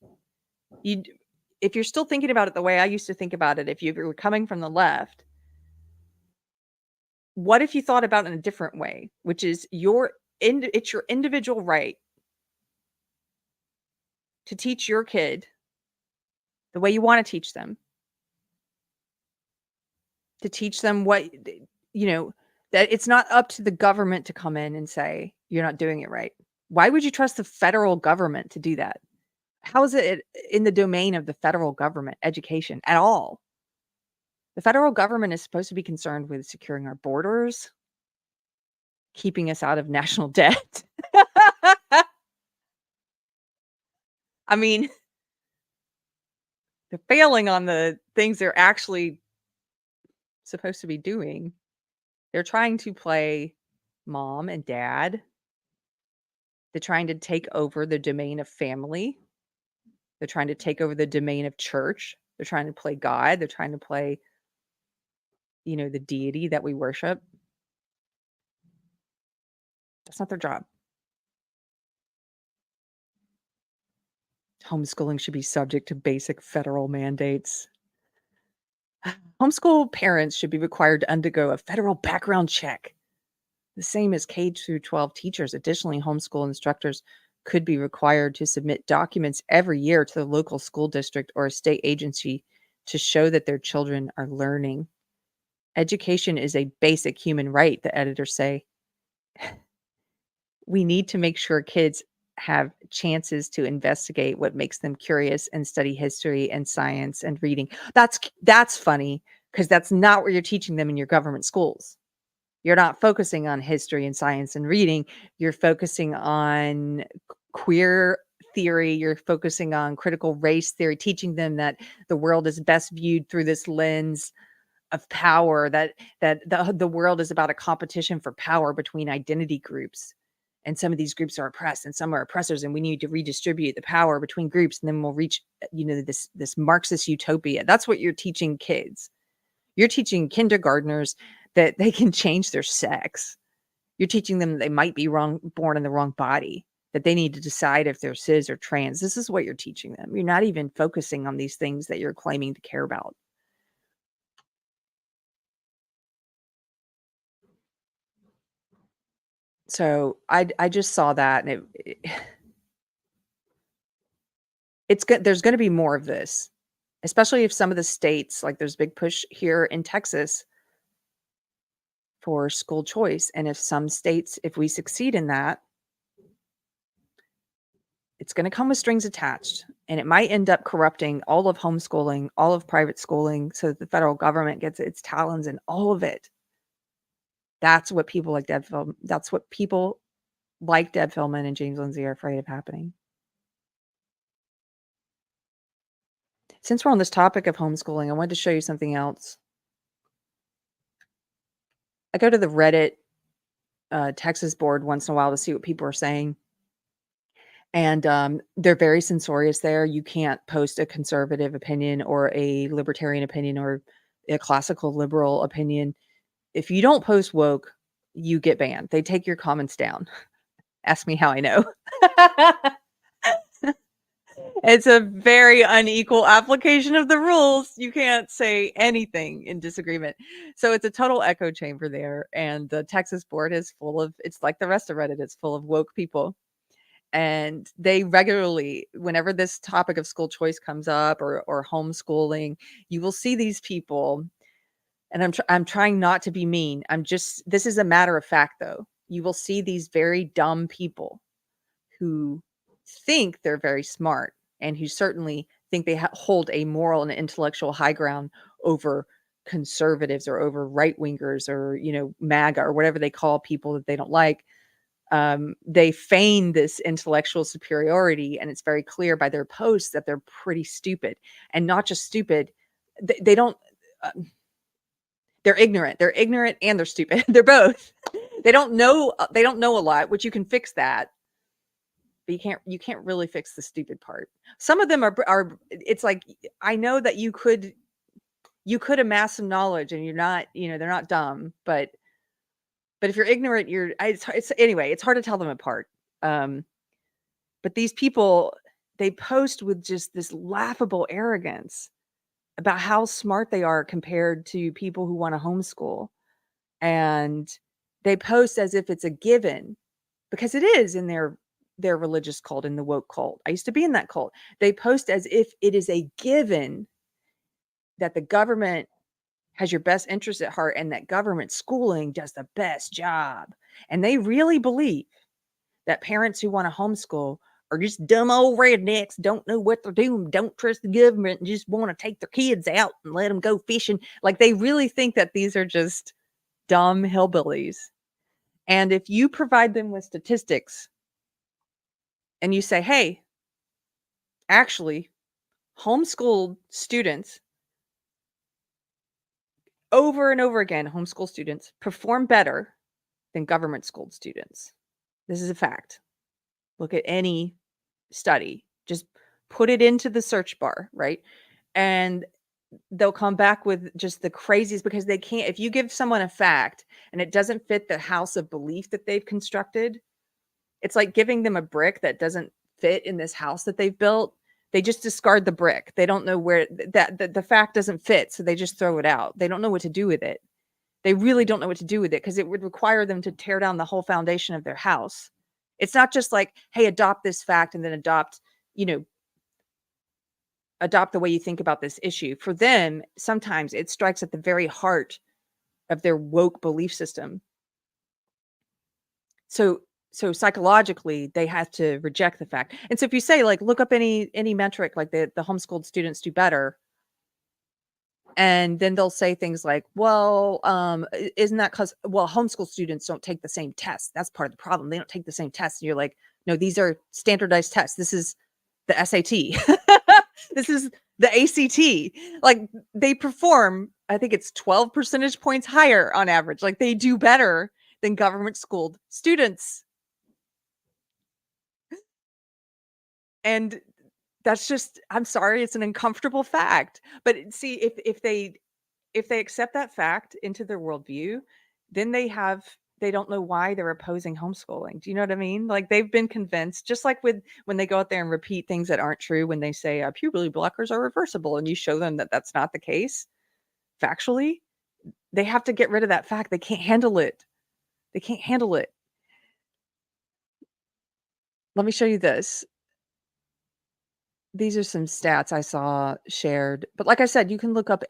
If you're still thinking about it the way I used to think about it, if you were coming from the left, what if you thought about it in a different way, which is it's your individual right to teach your kid the way you want to teach them, to teach them what, that it's not up to the government to come in and say, you're not doing it right. Why would you trust the federal government to do that? How is it in the domain of the federal government, education at all? The federal government is supposed to be concerned with securing our borders, keeping us out of national debt. I mean, they're failing on the things they're actually supposed to be doing. They're trying to play mom and dad. They're trying to take over the domain of family. They're trying to take over the domain of church. They're trying to play God. They're trying to play, the deity that we worship. That's not their job. Homeschooling should be subject to basic federal mandates. Homeschool parents should be required to undergo a federal background check, the same as K through 12 teachers. Additionally, homeschool instructors could be required to submit documents every year to the local school district or a state agency to show that their children are learning. Education is a basic human right, the editors say. We need to make sure kids have chances to investigate what makes them curious and study history and science and reading. That's funny, because that's not what you're teaching them in your government schools. You're not focusing on history and science and reading. You're focusing on queer theory. You're focusing on critical race theory, teaching them that the world is best viewed through this lens of power, that the world is about a competition for power between identity groups. And some of these groups are oppressed and some are oppressors, and we need to redistribute the power between groups, and then we'll reach, this Marxist utopia. That's what you're teaching kids. You're teaching kindergartners that they can change their sex. You're teaching them they might be born in the wrong body, that they need to decide if they're cis or trans. This is what you're teaching them. You're not even focusing on these things that you're claiming to care about. So I just saw that, and it's good. There's going to be more of this, especially if some of the states, like there's a big push here in Texas for school choice. And if some states, if we succeed in that, it's going to come with strings attached. And it might end up corrupting all of homeschooling, all of private schooling, so that the federal government gets its talons in all of it. That's what people like Deb Feldman, that's what people like Deb Feldman and James Lindsay are afraid of happening. Since we're on this topic of homeschooling, I wanted to show you something else. I go to the Reddit Texas board once in a while to see what people are saying. And they're very censorious there. You can't post a conservative opinion or a libertarian opinion or a classical liberal opinion. If you don't post woke, you get banned. They take your comments down. Ask me how I know. It's a very unequal application of the rules. You can't say anything in disagreement. So it's a total echo chamber there. And the Texas board is full of, it's like the rest of Reddit, it's full of woke people. And they regularly, whenever this topic of school choice comes up or homeschooling, you will see these people. And I'm trying not to be mean. This is a matter of fact, though. You will see these very dumb people who think they're very smart and who certainly think they hold a moral and intellectual high ground over conservatives or over right wingers or, MAGA or whatever they call people that they don't like. They feign this intellectual superiority, and it's very clear by their posts that they're pretty stupid, and not just stupid. They don't, they're ignorant. They're ignorant and they're stupid. They're both. They don't know a lot, which you can fix that. But you can't really fix the stupid part. Some of them are it's like, I know that you could amass some knowledge and you're not, they're not dumb, but if you're ignorant, it's hard to tell them apart. But these people, they post with just this laughable arrogance about how smart they are compared to people who want to homeschool. And they post as if it's a given, because it is in their religious cult, in the woke cult. I used to be in that cult. They post as if it is a given that the government has your best interest at heart and that government schooling does the best job. And they really believe that parents who want to homeschool are just dumb old rednecks, don't know what they're doing, don't trust the government, and just want to take their kids out and let them go fishing. Like, they really think that these are just dumb hillbillies. And if you provide them with statistics and you say, hey, actually, homeschooled students, over and over again, homeschool students perform better than government schooled students. This is a fact. Look at any study, just put it into the search bar, right? And they'll come back with just the craziest, because they can't, if you give someone a fact and it doesn't fit the house of belief that they've constructed, it's like giving them a brick that doesn't fit in this house that they've built. They just discard the brick. They don't know where the fact doesn't fit. So they just throw it out. They don't know what to do with it. They really don't know what to do with it, because it would require them to tear down the whole foundation of their house. It's not just like, hey, adopt this fact and then adopt the way you think about this issue. For them, sometimes it strikes at the very heart of their woke belief system. So psychologically, they have to reject the fact. And so if you say, like, look up any metric, like the homeschooled students do better, and then they'll say things like, well, isn't that because, well, homeschool students don't take the same tests. That's part of the problem. They don't take the same tests. And you're like, no, these are standardized tests. This is the SAT. This is the ACT. Like, they perform, I think it's 12 percentage points higher on average. Like, they do better than government schooled students. And that's just, I'm sorry, it's an uncomfortable fact. But see, if they accept that fact into their worldview, then they don't know why they're opposing homeschooling. Do you know what I mean? Like, they've been convinced, just like when they go out there and repeat things that aren't true, when they say puberty blockers are reversible, and you show them that that's not the case factually, they have to get rid of that fact. They can't handle it. They can't handle it. Let me show you this. These are some stats I saw shared. But like I said, you can look up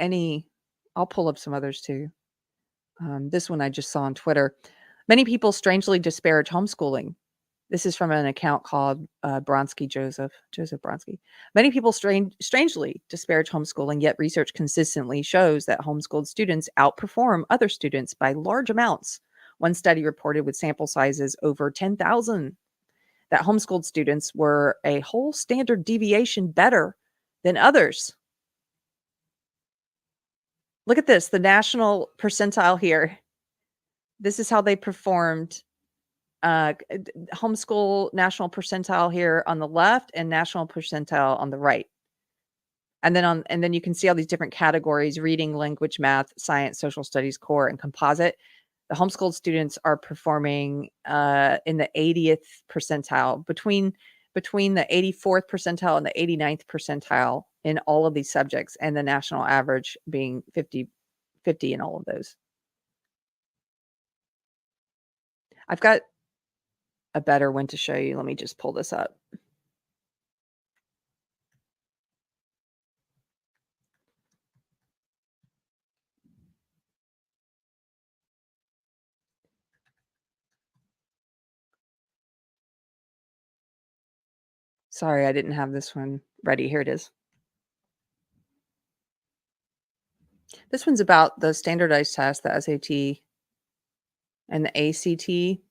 I'll pull up some others too. This one I just saw on Twitter. Many people strangely disparage homeschooling. This is from an account called Joseph Bronsky. Many people strangely disparage homeschooling, yet research consistently shows that homeschooled students outperform other students by large amounts. One study reported with sample sizes over 10,000 that homeschooled students were a whole standard deviation better than others. Look at this, the national percentile here. This is how they performed. Homeschool national percentile here on the left and national percentile on the right. And then you can see all these different categories: reading, language, math, science, social studies, core, and composite. The homeschooled students are performing in the 80th percentile, between the 84th percentile and the 89th percentile in all of these subjects, and the national average being 50 in all of those. I've got a better one to show you. Let me just pull this up. Sorry, I didn't have this one ready. Here it is. This one's about the standardized test, the SAT and the ACT.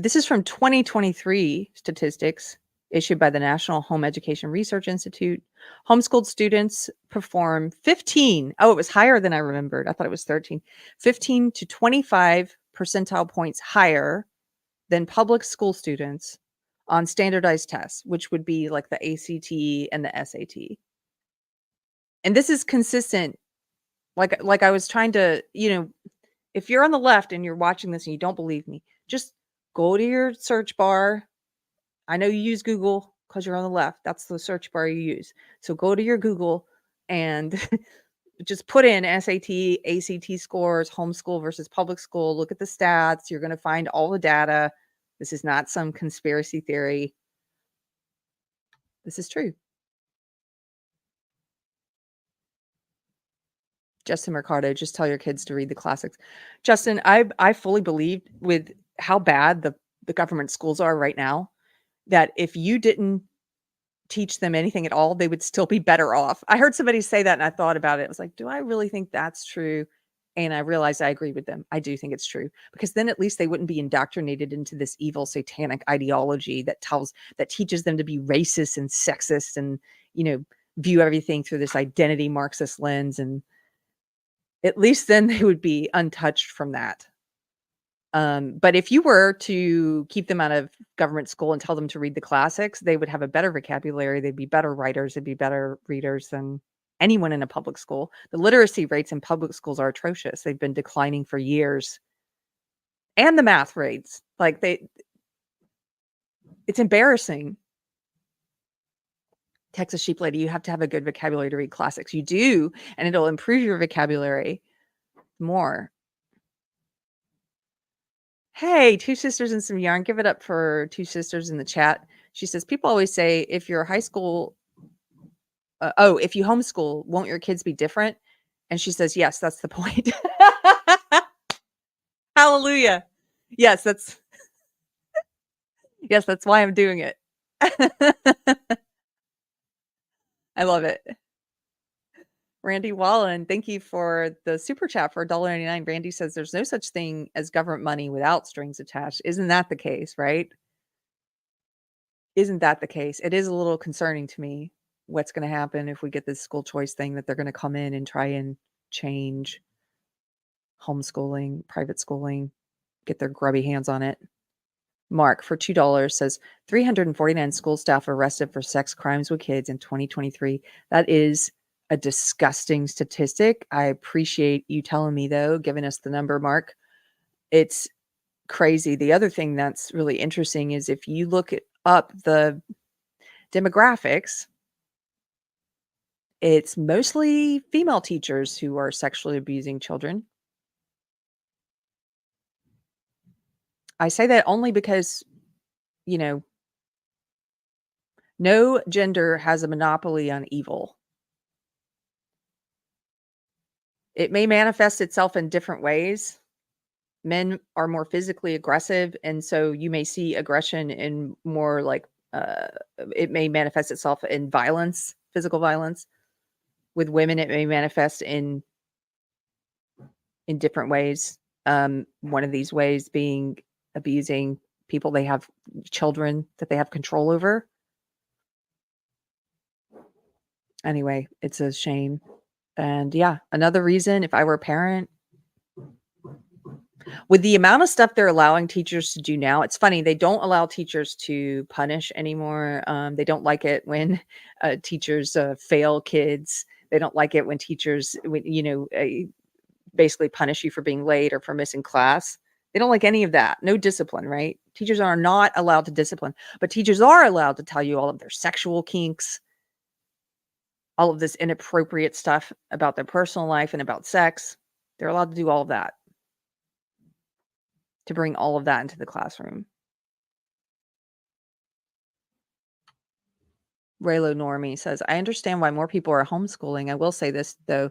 This is from 2023 statistics issued by the National Home Education Research Institute. Homeschooled students perform 15. Oh, it was higher than I remembered. I thought it was 13. 15 to 25 percentile points higher than public school students on standardized tests, which would be like the ACT and the SAT. And this is consistent. Like I was trying to, if you're on the left and you're watching this and you don't believe me, just go to your search bar. I know you use Google because you're on the left. That's the search bar you use. So go to your Google and just put in SAT, ACT scores, homeschool versus public school. Look at the stats. You're going to find all the data. This is not some conspiracy theory. This is true. Justin Mercado, just tell your kids to read the classics. Justin, I fully believe, with how bad the government schools are right now, that if you didn't teach them anything at all, they would still be better off. I heard somebody say that and I thought about it. I was like, do I really think that's true? And I realized I agree with them. I do think it's true, because then at least they wouldn't be indoctrinated into this evil satanic ideology that teaches them to be racist and sexist and, view everything through this identity Marxist lens. And at least then they would be untouched from that. But if you were to keep them out of government school and tell them to read the classics, they would have a better vocabulary. They'd be better writers. They'd be better readers than anyone in a public school. The literacy rates in public schools are atrocious. They've been declining for years. And the math rates, it's embarrassing. Texas Sheep Lady, you have to have a good vocabulary to read classics. You do, and it'll improve your vocabulary more. Hey, Two Sisters and Some Yarn. Give it up for Two Sisters in the chat. She says, people always say, if you're high school, if you homeschool, won't your kids be different? And she says, yes, that's the point. Hallelujah. Yes, that's why I'm doing it. I love it. Randy Wallen, thank you for the super chat for $1.99. Randy says there's no such thing as government money without strings attached. Isn't that the case, right? Isn't that the case? It is a little concerning to me what's going to happen if we get this school choice thing, that they're going to come in and try and change homeschooling, private schooling, get their grubby hands on it. Mark, for $2, says 349 school staff arrested for sex crimes with kids in 2023. That is a disgusting statistic. I appreciate you telling me, though, giving us the number, Mark. It's crazy. The other thing that's really interesting is if you look up the demographics, it's mostly female teachers who are sexually abusing children. I say that only because, no gender has a monopoly on evil. It may manifest itself in different ways. Men are more physically aggressive, and so you may see aggression in more like it may manifest itself in violence, physical violence. With women, it may manifest in different ways. One of these ways being abusing people they have, children that they have control over. Anyway, it's a shame. And yeah, another reason, if I were a parent, with the amount of stuff they're allowing teachers to do now, it's funny, they don't allow teachers to punish anymore. They don't like it when teachers fail kids. They don't like it when teachers, basically punish you for being late or for missing class. They don't like any of that. No discipline, right? Teachers are not allowed to discipline, but teachers are allowed to tell you all of their sexual kinks, all of this inappropriate stuff about their personal life and about sex. They're allowed to do all of that, to bring all of that into the classroom. Raylo Normie says, I understand why more people are homeschooling. I will say this, though.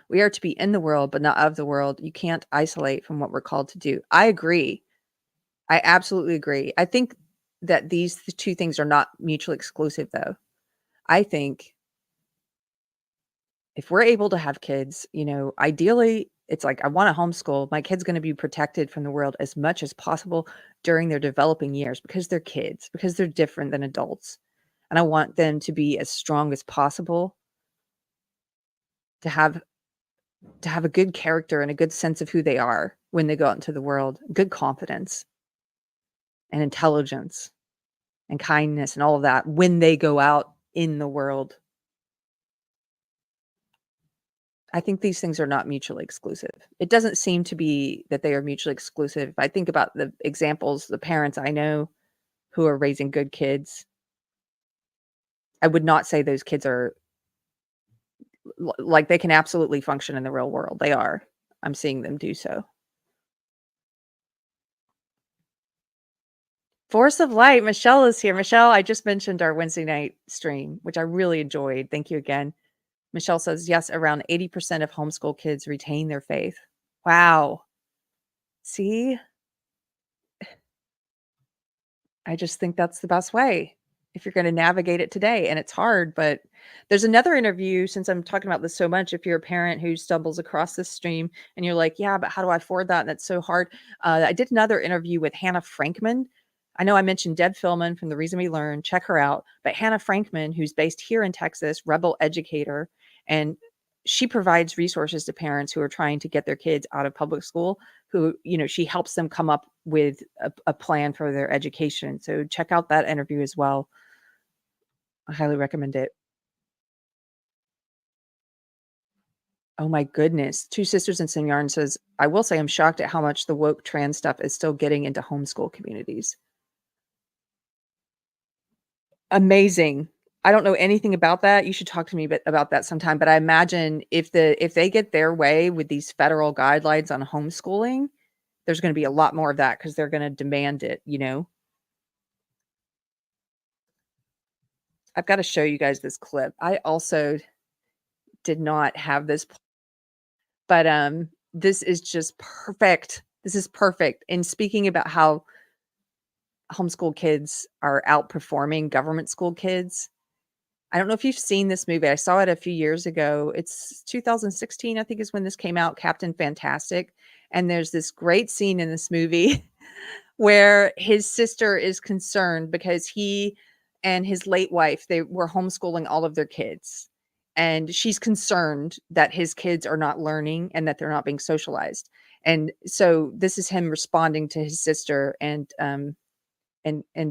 We are to be in the world, but not of the world. You can't isolate from what we're called to do. I agree. I absolutely agree. I think that these two things are not mutually exclusive, though. I think if we're able to have kids, ideally, it's like, I want to homeschool. My kid's going to be protected from the world as much as possible during their developing years because they're kids, because they're different than adults. And I want them to be as strong as possible, to have a good character and a good sense of who they are when they go out into the world, good confidence and intelligence and kindness and all of that when they go out in the world. I think these things are not mutually exclusive. It doesn't seem to be that they are mutually exclusive. If I think about the examples, the parents I know who are raising good kids, I would not say those kids are like, they can absolutely function in the real world. They are. I'm seeing them do so. Force of Light, Michelle is here. Michelle, I just mentioned our Wednesday night stream, which I really enjoyed. Thank you again. Michelle says, yes, around 80% of homeschool kids retain their faith. Wow. See? I just think that's the best way if you're going to navigate it today. And it's hard, but there's another interview, since I'm talking about this so much, if you're a parent who stumbles across this stream and you're like, yeah, but how do I afford that? And that's so hard. I did another interview with Hannah Frankman. I know I mentioned Deb Philman from The Reason We Learn. Check her out. But Hannah Frankman, who's based here in Texas, rebel educator, and she provides resources to parents who are trying to get their kids out of public school, who, she helps them come up with a plan for their education. So check out that interview as well. I highly recommend it. Oh my goodness. Two Sisters in Some Yarn says, I will say I'm shocked at how much the woke trans stuff is still getting into homeschool communities. Amazing. I don't know anything about that. You should talk to me about that sometime. But I imagine if they get their way with these federal guidelines on homeschooling, there's going to be a lot more of that because they're going to demand it, I've got to show you guys this clip. I also did not have this, but this is just perfect. This is perfect. And speaking about how homeschool kids are outperforming government school kids, I don't know if you've seen this movie. I saw it a few years ago. It's 2016, I think, is when this came out, Captain Fantastic. And there's this great scene in this movie where his sister is concerned because he and his late wife, they were homeschooling all of their kids. And she's concerned that his kids are not learning and that they're not being socialized. And so this is him responding to his sister, and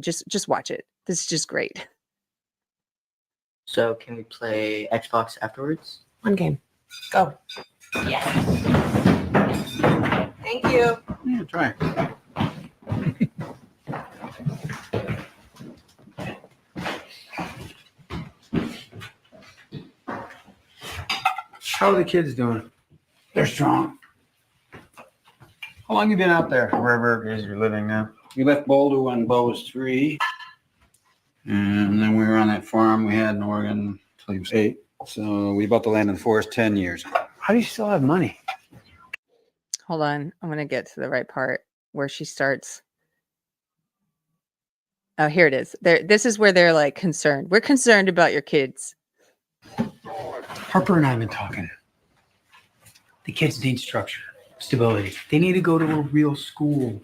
just watch it. This is just great. So can we play Xbox afterwards? One game. Go. Yes. Thank you. Yeah, try. How are the kids doing? They're strong. How long you been out there, wherever it is you're living now? We left Boulder when Bo was 3. And then we were on that farm we had in Oregon till he was 8. So we bought the land in the forest 10 years. How do you still have money? Hold on. I'm going to get to the right part where she starts. Oh, here it is. This is where they're like concerned. We're concerned about your kids. Harper and I have been talking. The kids need structure, stability. They need to go to a real school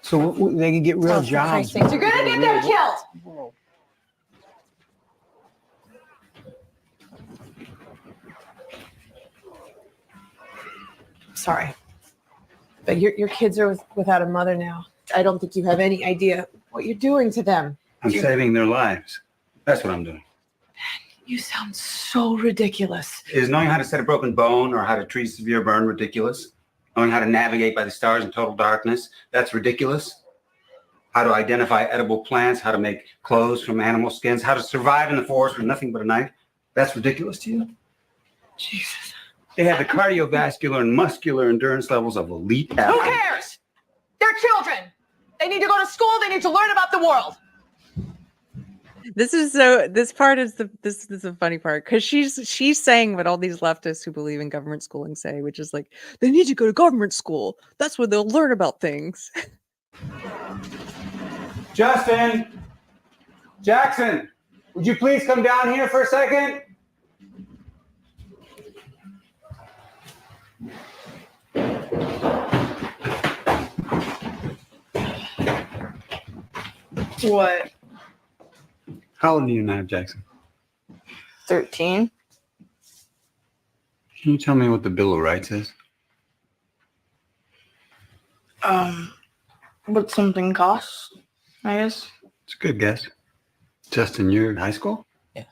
so they can get real jobs. You're gonna get them killed. Sorry, but your kids are without a mother now. I don't think you have any idea what you're doing to them. I'm saving their lives. That's what I'm doing. You sound so ridiculous. Is knowing how to set a broken bone or how to treat a severe burn ridiculous? Knowing how to navigate by the stars in total darkness, that's ridiculous. How to identify edible plants, how to make clothes from animal skins, how to survive in the forest with nothing but a knife, that's ridiculous to you? Jesus. They have the cardiovascular and muscular endurance levels of elite Who athletes. cares? They're children. They need to go to school. They need to learn about the world. This is the funny part because she's saying what all these leftists who believe in government schooling say, which is like they need to go to government school. That's where they'll learn about things. Justin, Jackson, would you please come down here for a second? What? How old are you now, Jackson? 13. Can you tell me what the Bill of Rights is? What something costs, I guess. It's a good guess. Justin, you're in high school? Yeah.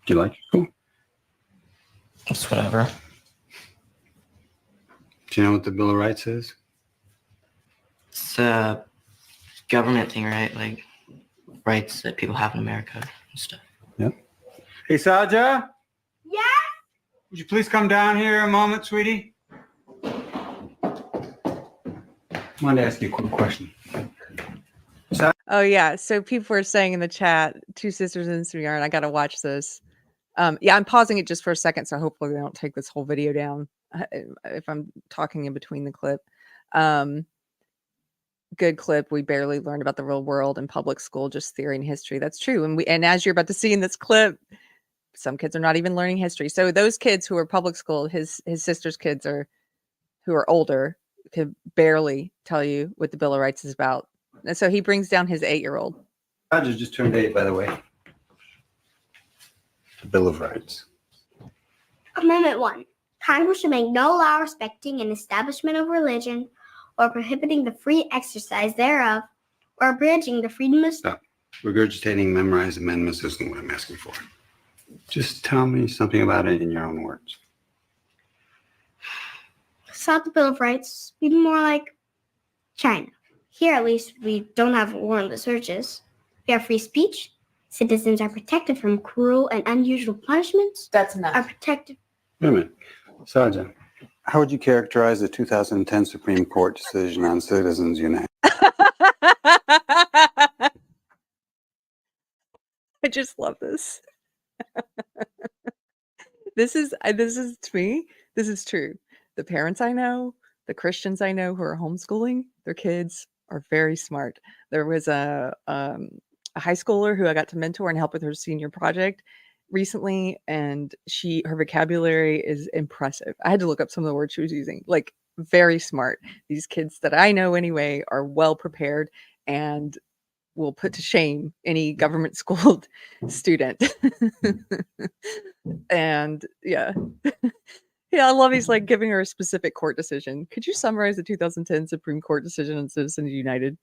Do you like your school? It's whatever. Do you know what the Bill of Rights is? It's a government thing, right? Like rights that people have in America and stuff. Hey, Saja? Yeah? Would you please come down here a moment, sweetie? I wanted to ask you a quick question. Oh yeah. So people were saying in the chat, Two Sisters in Some Yarn. I gotta watch this. Yeah, I'm pausing it just for a second, so hopefully they don't take this whole video down if I'm talking in between the clip. Good clip. We barely learned about the real world in public school, just theory and history. That's true. And as you're about to see in this clip, some kids are not even learning history. So those kids who are public school, his sister's kids who are older, could barely tell you what the Bill of Rights is about. And so he brings down his 8-year-old. Saja just turned 8, by the way. The Bill of Rights. Amendment 1. Congress shall make no law respecting an establishment of religion or prohibiting the free exercise thereof or abridging the freedom of... Stop. Regurgitating memorized amendments isn't what I'm asking for. Just tell me something about it in your own words. Sought the Bill of Rights be more like China. Here, at least, we don't have warrantless searches. We have free speech. Citizens are protected from cruel and unusual punishments. That's Are enough. protected... Wait a minute. Saja, how would you characterize the 2010 Supreme Court decision on Citizens United? I just love this. This is to me, this is true. The parents I know, the Christians I know who are homeschooling, their kids are very smart. There was a high schooler who I got to mentor and help with her senior project recently, and her vocabulary is impressive. I had to look up some of the words she was using. Like, very smart. These kids that I know anyway are well prepared and will put to shame any government schooled student. And yeah. Yeah, I love he's like giving her a specific court decision. Could you summarize the 2010 Supreme Court decision on Citizens United?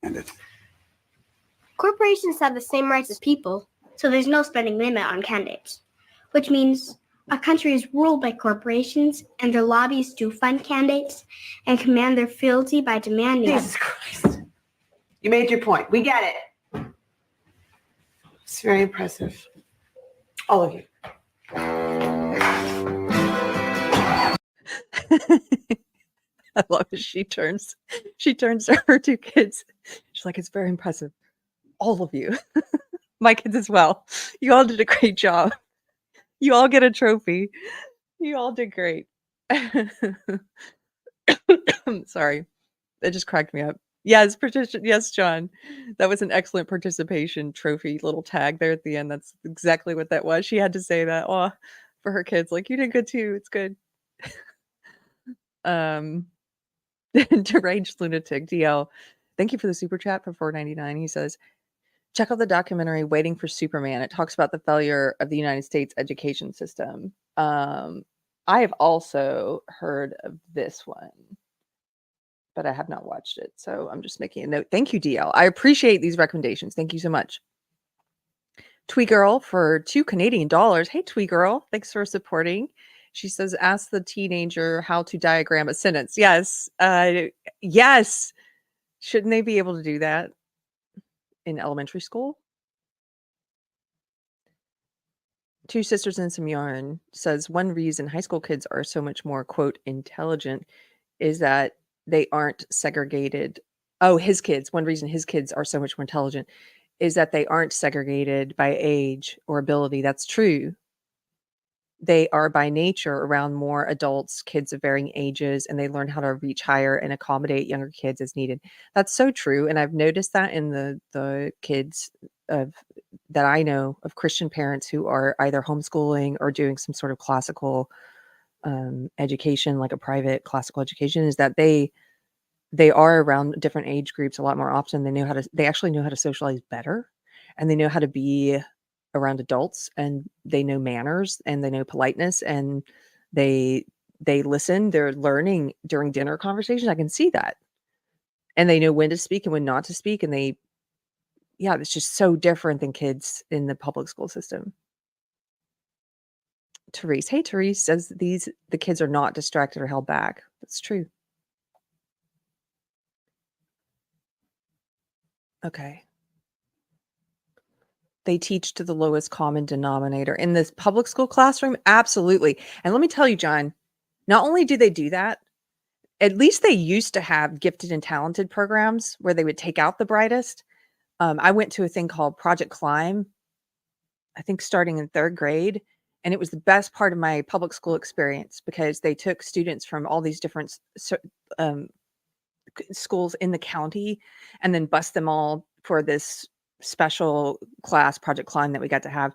Corporations have the same rights as people, so there's no spending limit on candidates, which means a country is ruled by corporations and their lobbies to fund candidates and command their fealty by demanding... Jesus Christ. You made your point. We get it. It's very impressive. All of you. I love it. She turns to her 2 kids. She's like, it's very impressive. All of you. My kids as well. You all did a great job. You all get a trophy. You all did great. Sorry. That just cracked me up. Yes, yes, John. That was an excellent participation trophy little tag there at the end. That's exactly what that was. She had to say that. Oh, for her kids. Like, you did good too. It's good. Deranged lunatic DL. Thank you for the super chat for $4.99. He says, check out the documentary Waiting for Superman. It talks about the failure of the United States education system. I have also heard of this one, but I have not watched it. So I'm just making a note. Thank you, DL. I appreciate these recommendations. Thank you so much. Twee Girl for $2 Canadian. Hey, Twee Girl. Thanks for supporting. She says, ask the teenager how to diagram a sentence. Yes. Yes. Shouldn't they be able to do that in elementary school? Two Sisters and Some Yarn says, one reason high school kids are so much more, quote, intelligent is that they aren't segregated. Oh, his kids. One reason his kids are so much more intelligent is that they aren't segregated by age or ability. That's true. They are by nature around more adults, kids of varying ages, and they learn how to reach higher and accommodate younger kids as needed. That's so true. And I've noticed that in the kids of that I know of Christian parents who are either homeschooling or doing some sort of classical education, like a private classical education, is that they are around different age groups a lot more often. They actually know how to socialize better, and they know how to be around adults, and they know manners, and they know politeness, and they listen. They're learning during dinner conversations. I can see that. And they know when to speak and when not to speak. And it's just so different than kids in the public school system. Therese. Hey, Therese says the kids are not distracted or held back. That's true. Okay. They teach to the lowest common denominator in this public school classroom. Absolutely. And let me tell you, John, not only do they do that, at least they used to have gifted and talented programs where they would take out the brightest. I went to a thing called Project Climb, I think starting in 3rd grade. And it was the best part of my public school experience because they took students from all these different schools in the county and then bust them all for this special class, Project Climb, that we got to have.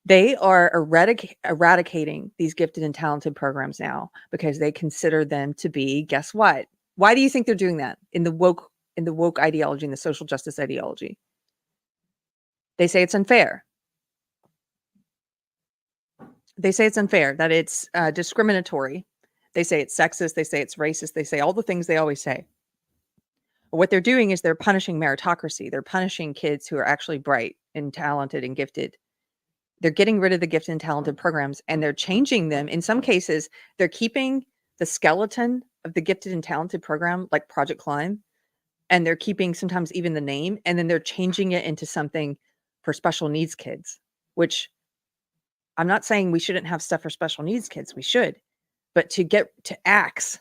They are eradicating these gifted and talented programs now because they consider them to be, guess what? Why do you think they're doing that in the woke ideology and the social justice ideology? They say it's unfair. They say it's unfair, that it's discriminatory. They say it's sexist. They say it's racist. They say all the things they always say. But what they're doing is they're punishing meritocracy. They're punishing kids who are actually bright and talented and gifted. They're getting rid of the gifted and talented programs, and they're changing them. In some cases, they're keeping the skeleton of the gifted and talented program, like Project Climb, and they're keeping sometimes even the name, and then they're changing it into something for special needs kids, which I'm not saying we shouldn't have stuff for special needs kids. We should. But to get to axe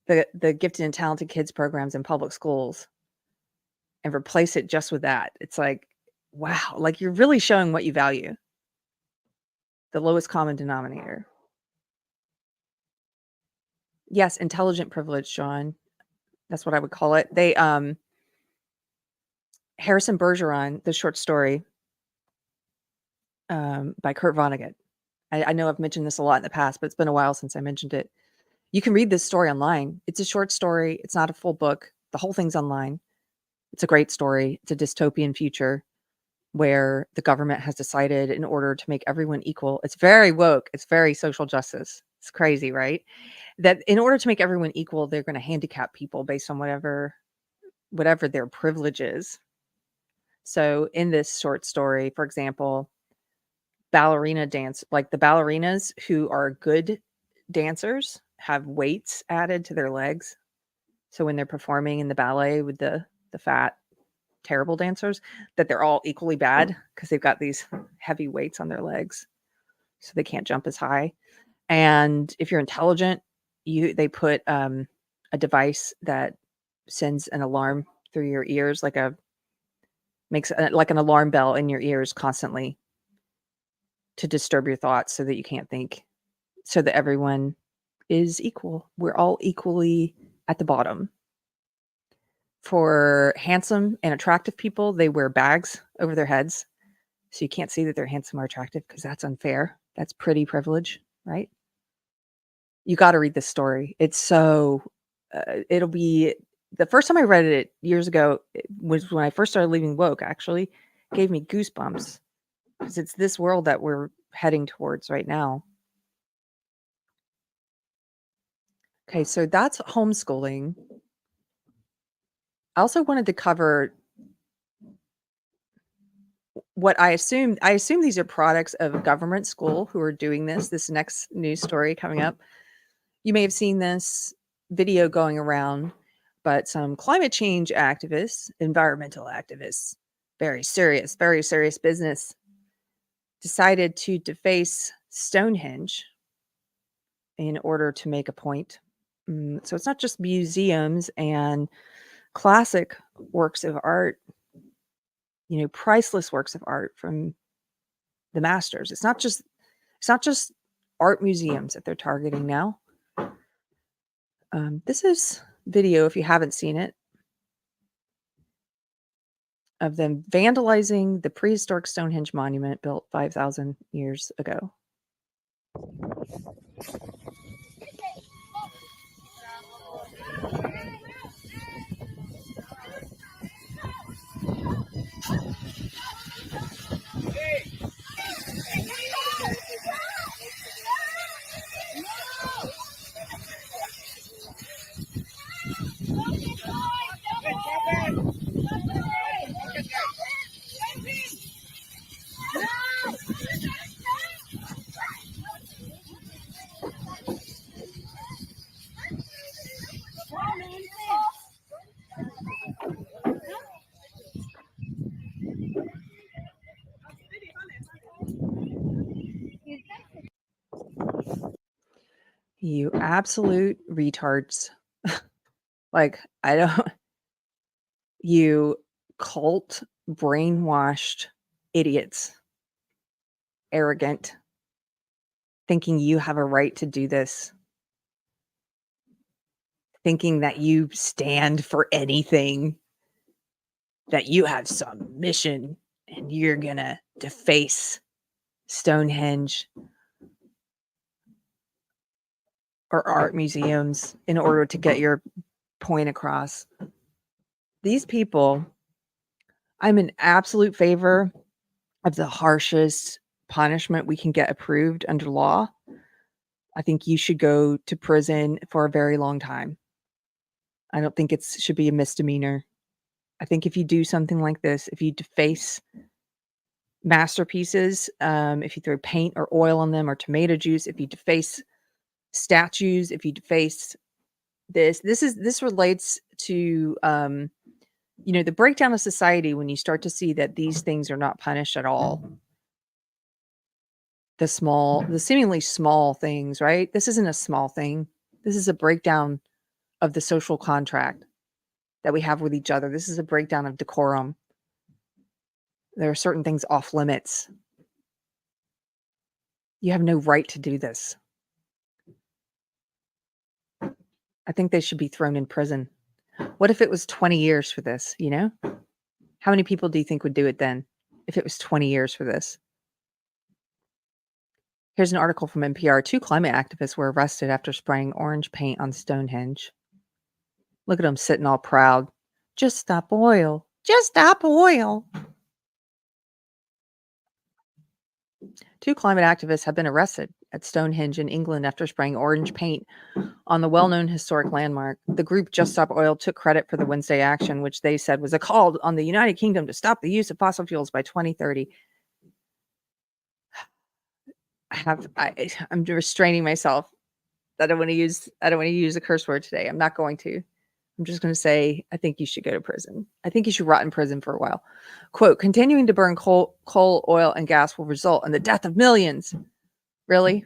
the gifted and talented kids programs in public schools and replace it just with that, it's like, wow, like you're really showing what you value. The lowest common denominator. Yes, intelligent privilege, John. That's what I would call it. They Harrison Bergeron, the short story by Kurt Vonnegut. I know I've mentioned this a lot in the past, but it's been a while since I mentioned it. You can read this story online. It's a short story. It's not a full book. The whole thing's online. It's a great story. It's a dystopian future where the government has decided, in order to make everyone equal, it's very woke, it's very social justice. It's crazy, right? That in order to make everyone equal, they're going to handicap people based on whatever their privilege is. So in this short story, for example, ballerina dance, like the ballerinas who are good dancers have weights added to their legs. So when they're performing in the ballet with the fat, terrible dancers, that they're all equally bad because they've got these heavy weights on their legs, so they can't jump as high. And if you're intelligent, they put a device that sends an alarm through your ears, like an alarm bell in your ears constantly to disturb your thoughts so that you can't think, so that everyone is equal. We're all equally at the bottom. For handsome and attractive people, they wear bags over their heads. So you can't see that they're handsome or attractive because that's unfair. That's pretty privilege, right? You got to read this story. It's so, it'll be, the first time I read it years ago was when I first started leaving woke, actually. It gave me goosebumps because it's this world that we're heading towards right now. Okay, so that's homeschooling. I also wanted to cover what I assume these are products of government school who are doing this next news story coming up. You may have seen this video going around, but some climate change activists, environmental activists, very serious business, decided to deface Stonehenge in order to make a point. So it's not just museums and classic works of art, priceless works of art from the masters. It's not just art museums that they're targeting now. This is video, if you haven't seen it, of them vandalizing the prehistoric Stonehenge monument built 5,000 years ago. You absolute retards. You cult brainwashed idiots. Arrogant. Thinking you have a right to do this. Thinking that you stand for anything. That you have some mission and you're gonna deface Stonehenge or art museums in order to get your point across. These people, I'm in absolute favor of the harshest punishment we can get approved under law. I think you should go to prison for a very long time. I don't think it should be a misdemeanor. I think if you do something like this, if you deface masterpieces, if you throw paint or oil on them or tomato juice, if you deface statues, if you deface this relates to the breakdown of society when you start to see that these things are not punished at all. The seemingly small things, right? This isn't a small thing. This is a breakdown of the social contract that we have with each other. This is a breakdown of decorum. There are certain things off limits. You have no right to do this. I think they should be thrown in prison. What if it was 20 years for this, How many people do you think would do it then if it was 20 years for this? Here's an article from NPR. 2 climate activists were arrested after spraying orange paint on Stonehenge. Look at them sitting all proud. Just stop oil. Just stop oil. 2 climate activists have been arrested at Stonehenge in England after spraying orange paint on the well-known historic landmark. The group Just Stop Oil took credit for the Wednesday action, which they said was a call on the United Kingdom to stop the use of fossil fuels by 2030. I'm restraining myself. I don't want to use a curse word today. I'm not going to. I'm just going to say, I think you should go to prison. I think you should rot in prison for a while. Quote, continuing to burn coal, oil, and gas will result in the death of millions. Really?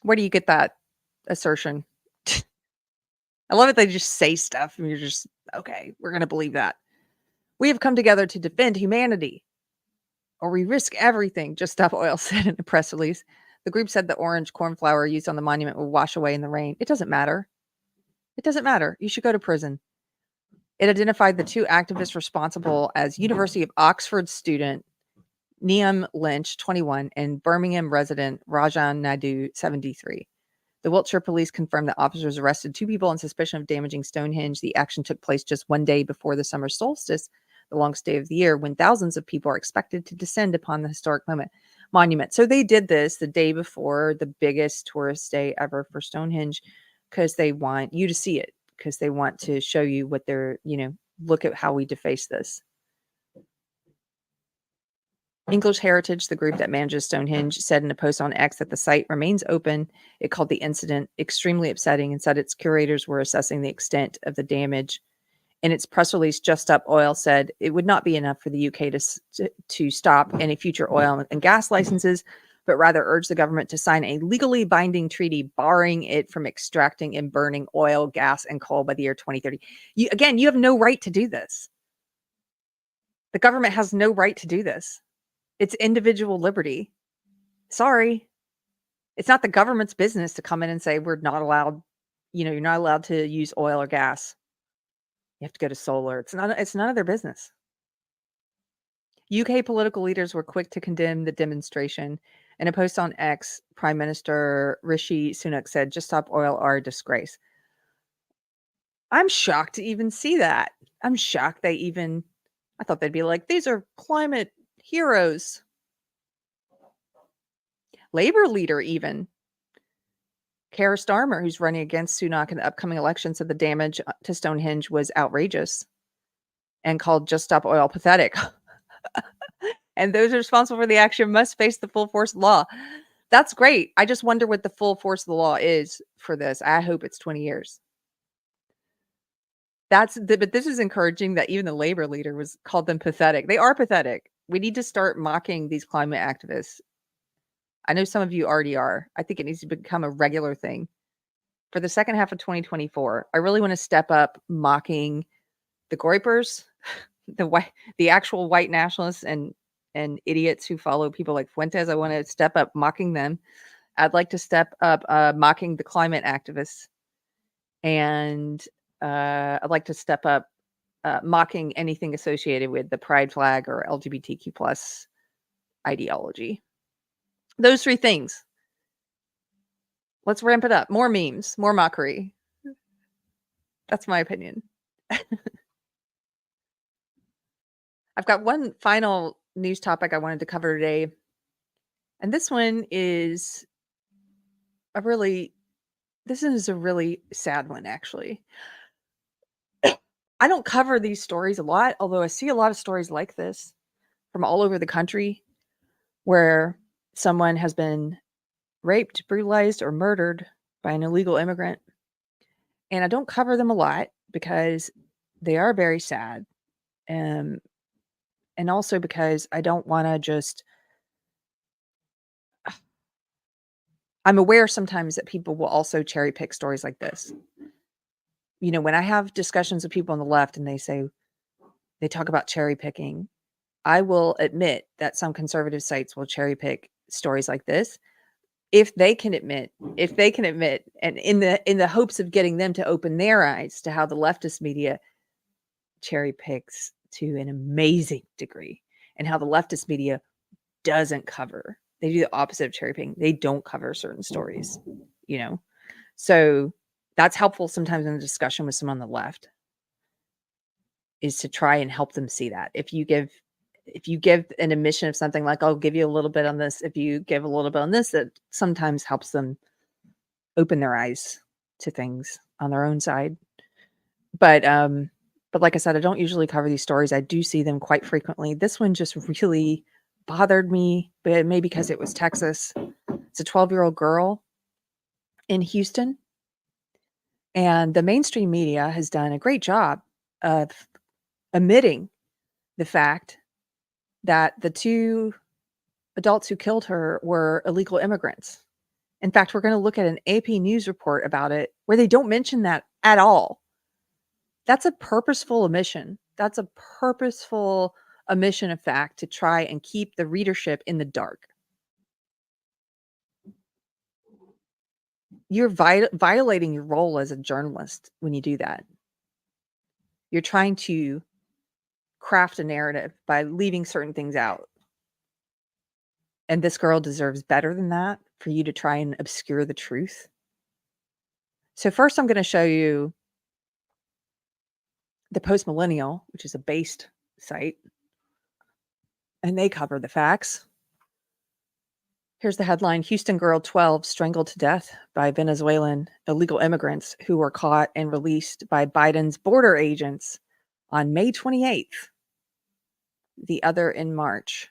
Where do you get that assertion? I love it. They just say stuff and you're just, okay, we're going to believe that. We have come together to defend humanity or we risk everything, Just Stop Oil said in a press release. The group said the orange cornflower used on the monument will wash away in the rain. It doesn't matter. It doesn't matter. You should go to prison. It identified the two activists responsible as University of Oxford student Neam Lynch, 21, and Birmingham resident Rajan Naidu, 73. The Wiltshire police confirmed that officers arrested 2 people on suspicion of damaging Stonehenge. The action took place just one day before the summer solstice, the longest day of the year, when thousands of people are expected to descend upon the historic monument. So they did this the day before the biggest tourist day ever for Stonehenge because they want you to see it, because they want to show you what they're, look at how we deface this. English Heritage, the group that manages Stonehenge, said in a post on X that the site remains open. It called the incident extremely upsetting and said its curators were assessing the extent of the damage. In its press release, Just Up Oil said it would not be enough for the UK to stop any future oil and gas licenses, but rather urge the government to sign a legally binding treaty barring it from extracting and burning oil, gas, and coal by the year 2030. You have no right to do this. The government has no right to do this. It's individual liberty. Sorry. It's not the government's business to come in and say, we're not allowed, you're not allowed to use oil or gas. You have to go to solar. It's none of their business. UK political leaders were quick to condemn the demonstration. In a post on X, Prime Minister Rishi Sunak said, Just Stop Oil are a disgrace. I'm shocked to even see that. I'm shocked I thought they'd be like, these are climate heroes. Labor leader even. Keir Starmer, who's running against Sunak in the upcoming election, said the damage to Stonehenge was outrageous and called Just Stop Oil pathetic. And those responsible for the action must face the full force of law. That's great. I just wonder what the full force of the law is for this. I hope it's 20 years. But this is encouraging that even the labor leader was called them pathetic. They are pathetic. We need to start mocking these climate activists. I know some of you already are. I think it needs to become a regular thing. For the second half of 2024, I really want to step up mocking the Groypers, the actual white nationalists and idiots who follow people like Fuentes. I want to step up mocking them. I'd like to step up mocking the climate activists. And I'd like to step up mocking anything associated with the pride flag or LGBTQ plus ideology. Those 3 things. Let's ramp it up. More memes, more mockery. That's my opinion. I've got one final news topic I wanted to cover today. And this one is a really sad one, actually. I don't cover these stories a lot, although I see a lot of stories like this from all over the country where someone has been raped, brutalized, or murdered by an illegal immigrant. And I don't cover them a lot because they are very sad. And also because I don't want to just... I'm aware sometimes that people will also cherry pick stories like this. When I have discussions with people on the left and they talk about cherry picking, I will admit that some conservative sites will cherry pick stories like this if they can admit, and in the hopes of getting them to open their eyes to how the leftist media cherry picks to an amazing degree and how the leftist media doesn't cover. They do the opposite of cherry picking. They don't cover certain stories, So that's helpful sometimes in a discussion with someone on the left, is to try and help them see that. If you give an omission of something, like I'll give you a little bit on this, if you give a little bit on this, that sometimes helps them open their eyes to things on their own side. But like I said, I don't usually cover these stories. I do see them quite frequently. This one just really bothered me, but maybe because it was Texas. It's a 12-year-old girl in Houston. And the mainstream media has done a great job of omitting the fact that the 2 adults who killed her were illegal immigrants. In fact, we're going to look at an AP News report about it where they don't mention that at all. That's a purposeful omission. That's a purposeful omission of fact to try and keep the readership in the dark. you're violating your role as a journalist when you do that. You're trying to craft a narrative by leaving certain things out. And this girl deserves better than that, for you to try and obscure the truth. So first I'm going to show you the Post Millennial, which is a based site. And they cover the facts. Here's the headline: Houston girl 12 strangled to death by Venezuelan illegal immigrants who were caught and released by Biden's border agents on May 28th. The other in March.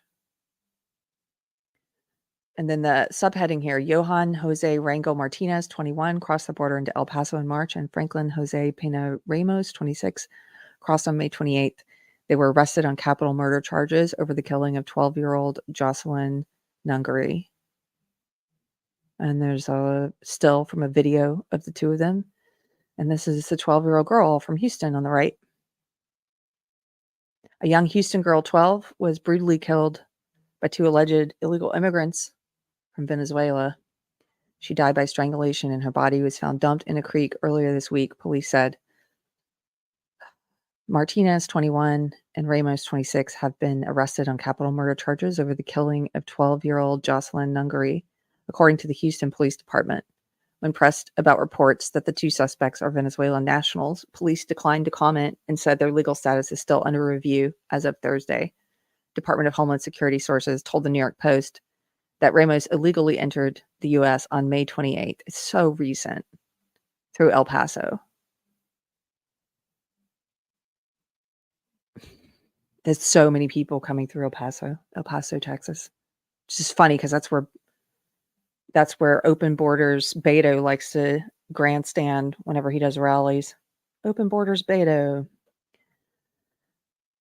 And then the subheading here: Johan Jose Rangel Martinez, 21, crossed the border into El Paso in March, and Franklin Jose Pena Ramos, 26, crossed on May 28th. They were arrested on capital murder charges over the killing of 12-year-old Jocelyn Nungary. And there's a still from a video of the two of them. And this is the 12-year-old girl from Houston on the right. A young Houston girl, 12, was brutally killed by two alleged illegal immigrants from Venezuela. She died by strangulation, and her body was found dumped in a creek earlier this week, police said. Martinez, 21, and Ramos, 26, have been arrested on capital murder charges over the killing of 12-year-old Jocelyn Nungary, according to the Houston Police Department. When pressed about reports that the two suspects are Venezuelan nationals, police declined to comment and said their legal status is still under review as of Thursday. Department of Homeland Security sources told the New York Post that Ramos illegally entered the U.S. on May 28th. It's so recent. Through El Paso. There's so many people coming through El Paso, Texas. It's just funny because that's where Open Borders Beto likes to grandstand whenever he does rallies. Open Borders Beto.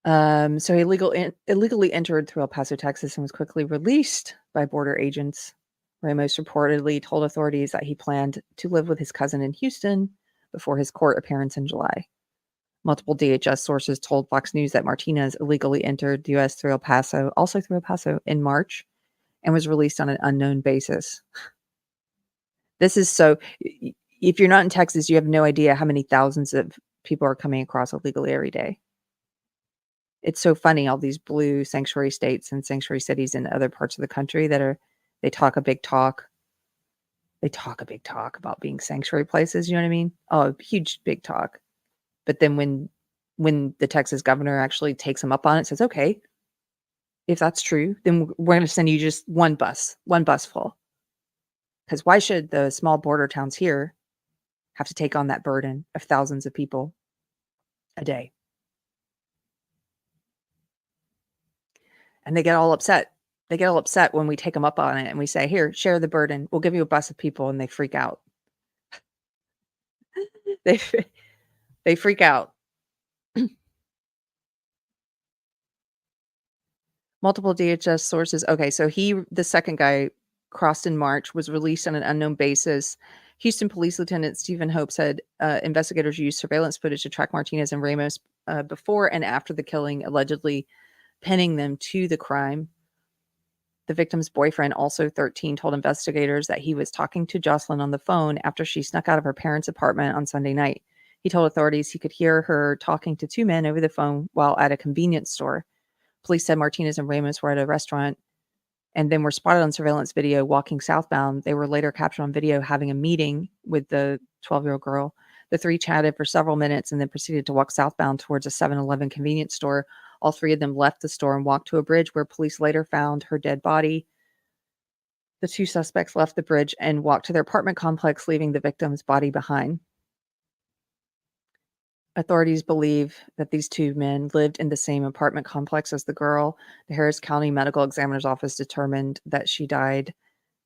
So he illegally entered through El Paso, Texas, and was quickly released by border agents. Ramos reportedly told authorities that he planned to live with his cousin in Houston before his court appearance in July. Multiple DHS sources told Fox News that Martinez illegally entered the U.S. through El Paso, in March, and was released on an unknown basis. This is so, if you're not in Texas, you have no idea how many thousands of people are coming across illegally every day. It's so funny, all these blue sanctuary states and sanctuary cities in other parts of the country they talk a big talk. They talk a big talk about being sanctuary places, you know what I mean? Oh, huge, big talk. But then when the Texas governor actually takes them up on it, says, okay, if that's true, then we're going to send you just one bus full. Because why should the small border towns here have to take on that burden of thousands of people a day? And they get all upset. They get all upset when we take them up on it and we say, here, share the burden. We'll give you a bus of people. And they freak out. They freak out. Multiple DHS sources. Okay, so the second guy, crossed in March, was released on an unknown basis. Houston Police Lieutenant Stephen Hope said investigators used surveillance footage to track Martinez and Ramos before and after the killing, allegedly pinning them to the crime. The victim's boyfriend, also 13, told investigators that he was talking to Jocelyn on the phone after she snuck out of her parents' apartment on Sunday night. He told authorities he could hear her talking to two men over the phone while at a convenience store. Police said Martinez and Ramos were at a restaurant and then were spotted on surveillance video walking southbound. They were later captured on video having a meeting with the 12-year-old girl. The three chatted for several minutes and then proceeded to walk southbound towards a 7-Eleven convenience store. All three of them left the store and walked to a bridge where police later found her dead body. The two suspects left the bridge and walked to their apartment complex, leaving the victim's body behind. Authorities believe that these two men lived in the same apartment complex as the girl. The Harris County Medical Examiner's Office determined that she died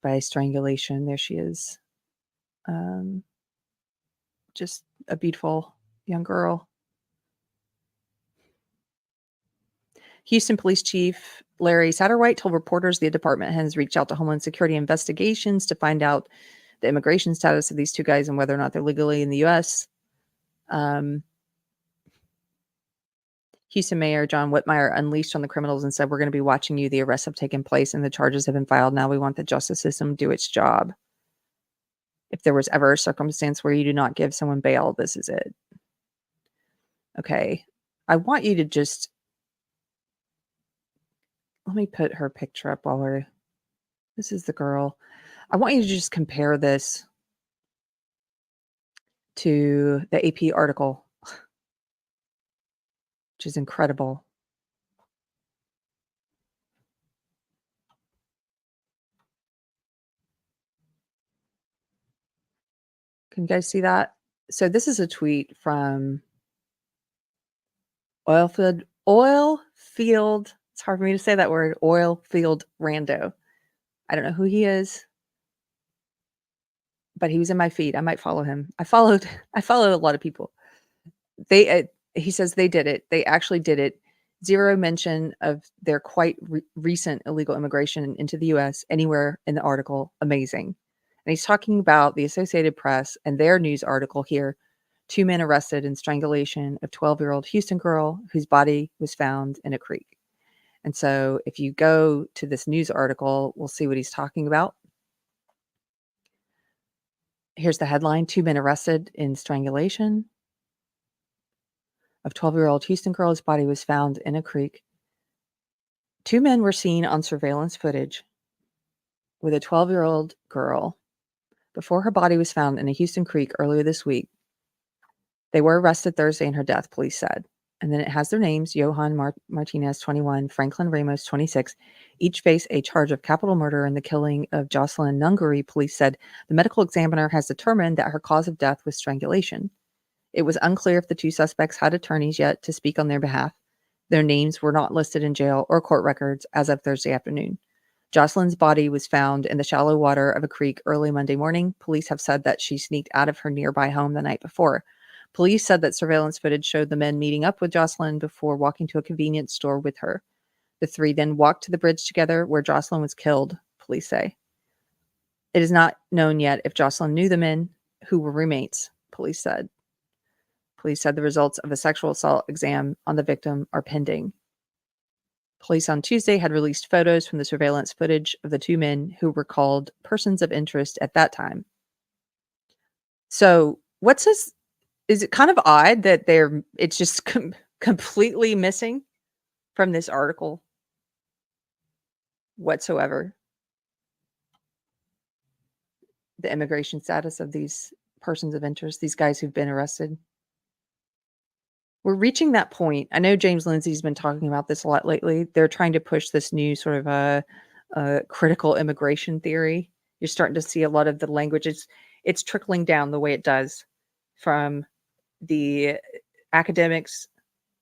by strangulation. There she is. Just a beautiful young girl. Houston Police Chief Larry Satterwhite told reporters the department has reached out to Homeland Security investigations to find out the immigration status of these two guys and whether or not they're legally in the U.S. Houston Mayor John Whitmire unleashed on the criminals and said, we're going to be watching you. The arrests have taken place and the charges have been filed. Now we want the justice system to do its job. If there was ever a circumstance where you do not give someone bail, this is it. Okay. I want you to just, let me put her picture up while we're, this is the girl. I want you to just compare this to the AP article, which is incredible. Can you guys see that? So this is a tweet from Oilfield, it's hard for me to say that word, Oilfield Rando. I don't know who he is, but he was in my feed. I might follow him. I follow a lot of people. He says they did it. They actually did it. Zero mention of their quite recent illegal immigration into the U.S. anywhere in the article. Amazing. And he's talking about the Associated Press and their news article here. 2 men arrested in strangulation of 12-year-old Houston girl whose body was found in a creek. And so if you go to this news article, we'll see what he's talking about. Here's the headline: 2 men arrested in strangulation of 12-year-old Houston girl whose body was found in a creek. 2 men were seen on surveillance footage with a 12-year-old girl before her body was found in a Houston creek earlier this week. They were arrested Thursday in her death, police said. And then it has their names: Johan Martinez, 21, Franklin Ramos, 26. Each face a charge of capital murder in the killing of Jocelyn Nungary, police said. The medical examiner has determined that her cause of death was strangulation. It was unclear if the 2 suspects had attorneys yet to speak on their behalf. Their names were not listed in jail or court records as of Thursday afternoon. Jocelyn's body was found in the shallow water of a creek early Monday morning. Police have said that she sneaked out of her nearby home the night before. Police said that surveillance footage showed the men meeting up with Jocelyn before walking to a convenience store with her. The 3 then walked to the bridge together where Jocelyn was killed, police say. It is not known yet if Jocelyn knew the men who were roommates, police said. Police said the results of a sexual assault exam on the victim are pending. Police on Tuesday had released photos from the surveillance footage of the 2 men who were called persons of interest at that time. So what's this? Is it kind of odd that it's just completely missing from this article whatsoever? The immigration status of these persons of interest, these guys who've been arrested. We're reaching that point. I know James Lindsay's been talking about this a lot lately. They're trying to push this new sort of a critical immigration theory. You're starting to see a lot of the language. It's trickling down the way it does from the academics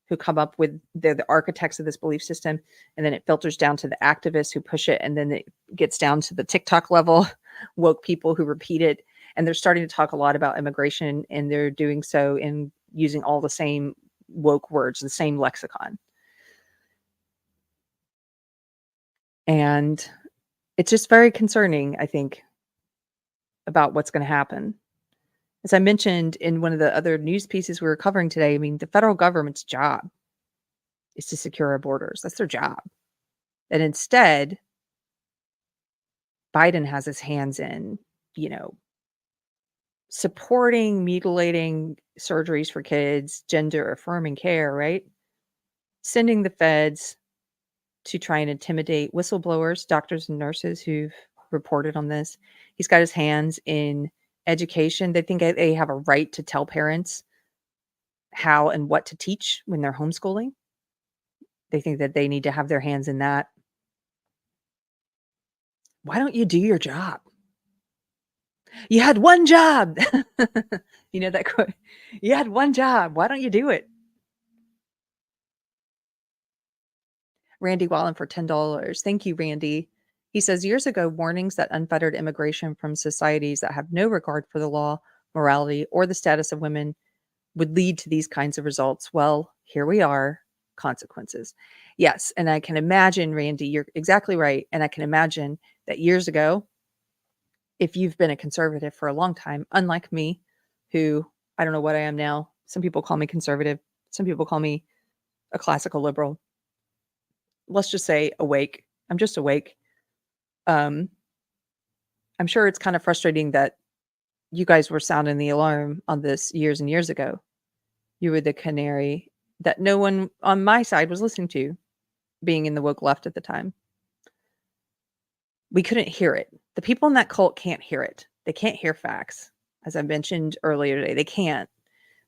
who come up with the architects of this belief system, and then it filters down to the activists who push it, and then it gets down to the TikTok level woke people who repeat it. And they're starting to talk a lot about immigration, and they're doing so in using all the same woke words, the same lexicon. And it's just very concerning, I think, about what's going to happen. As I mentioned in one of the other news pieces we were covering today, I mean, the federal government's job is to secure our borders. That's their job. And instead, Biden has his hands in, supporting mutilating surgeries for kids, gender affirming care, right? Sending the feds to try and intimidate whistleblowers, doctors and nurses who've reported on this. He's got his hands in education. They think they have a right to tell parents how and what to teach when they're homeschooling. They think that they need to have their hands in that. Why don't you do your job? You had one job. You know that quote? You had one job. Why don't you do it? Randy Wallen for $10. Thank you, Randy. He says, years ago, warnings that unfettered immigration from societies that have no regard for the law, morality, or the status of women would lead to these kinds of results. Well, here we are, consequences. Yes, and I can imagine, Randy, you're exactly right. And I can imagine that years ago, if you've been a conservative for a long time, unlike me, who I don't know what I am now. Some people call me conservative. Some people call me a classical liberal. Let's just say awake. I'm just awake. I'm sure it's kind of frustrating that you guys were sounding the alarm on this years and years ago. You were the canary that no one on my side was listening to, being in the woke left at the time. We couldn't hear it. The people in that cult can't hear it. They can't hear facts. As I mentioned earlier today, they can't.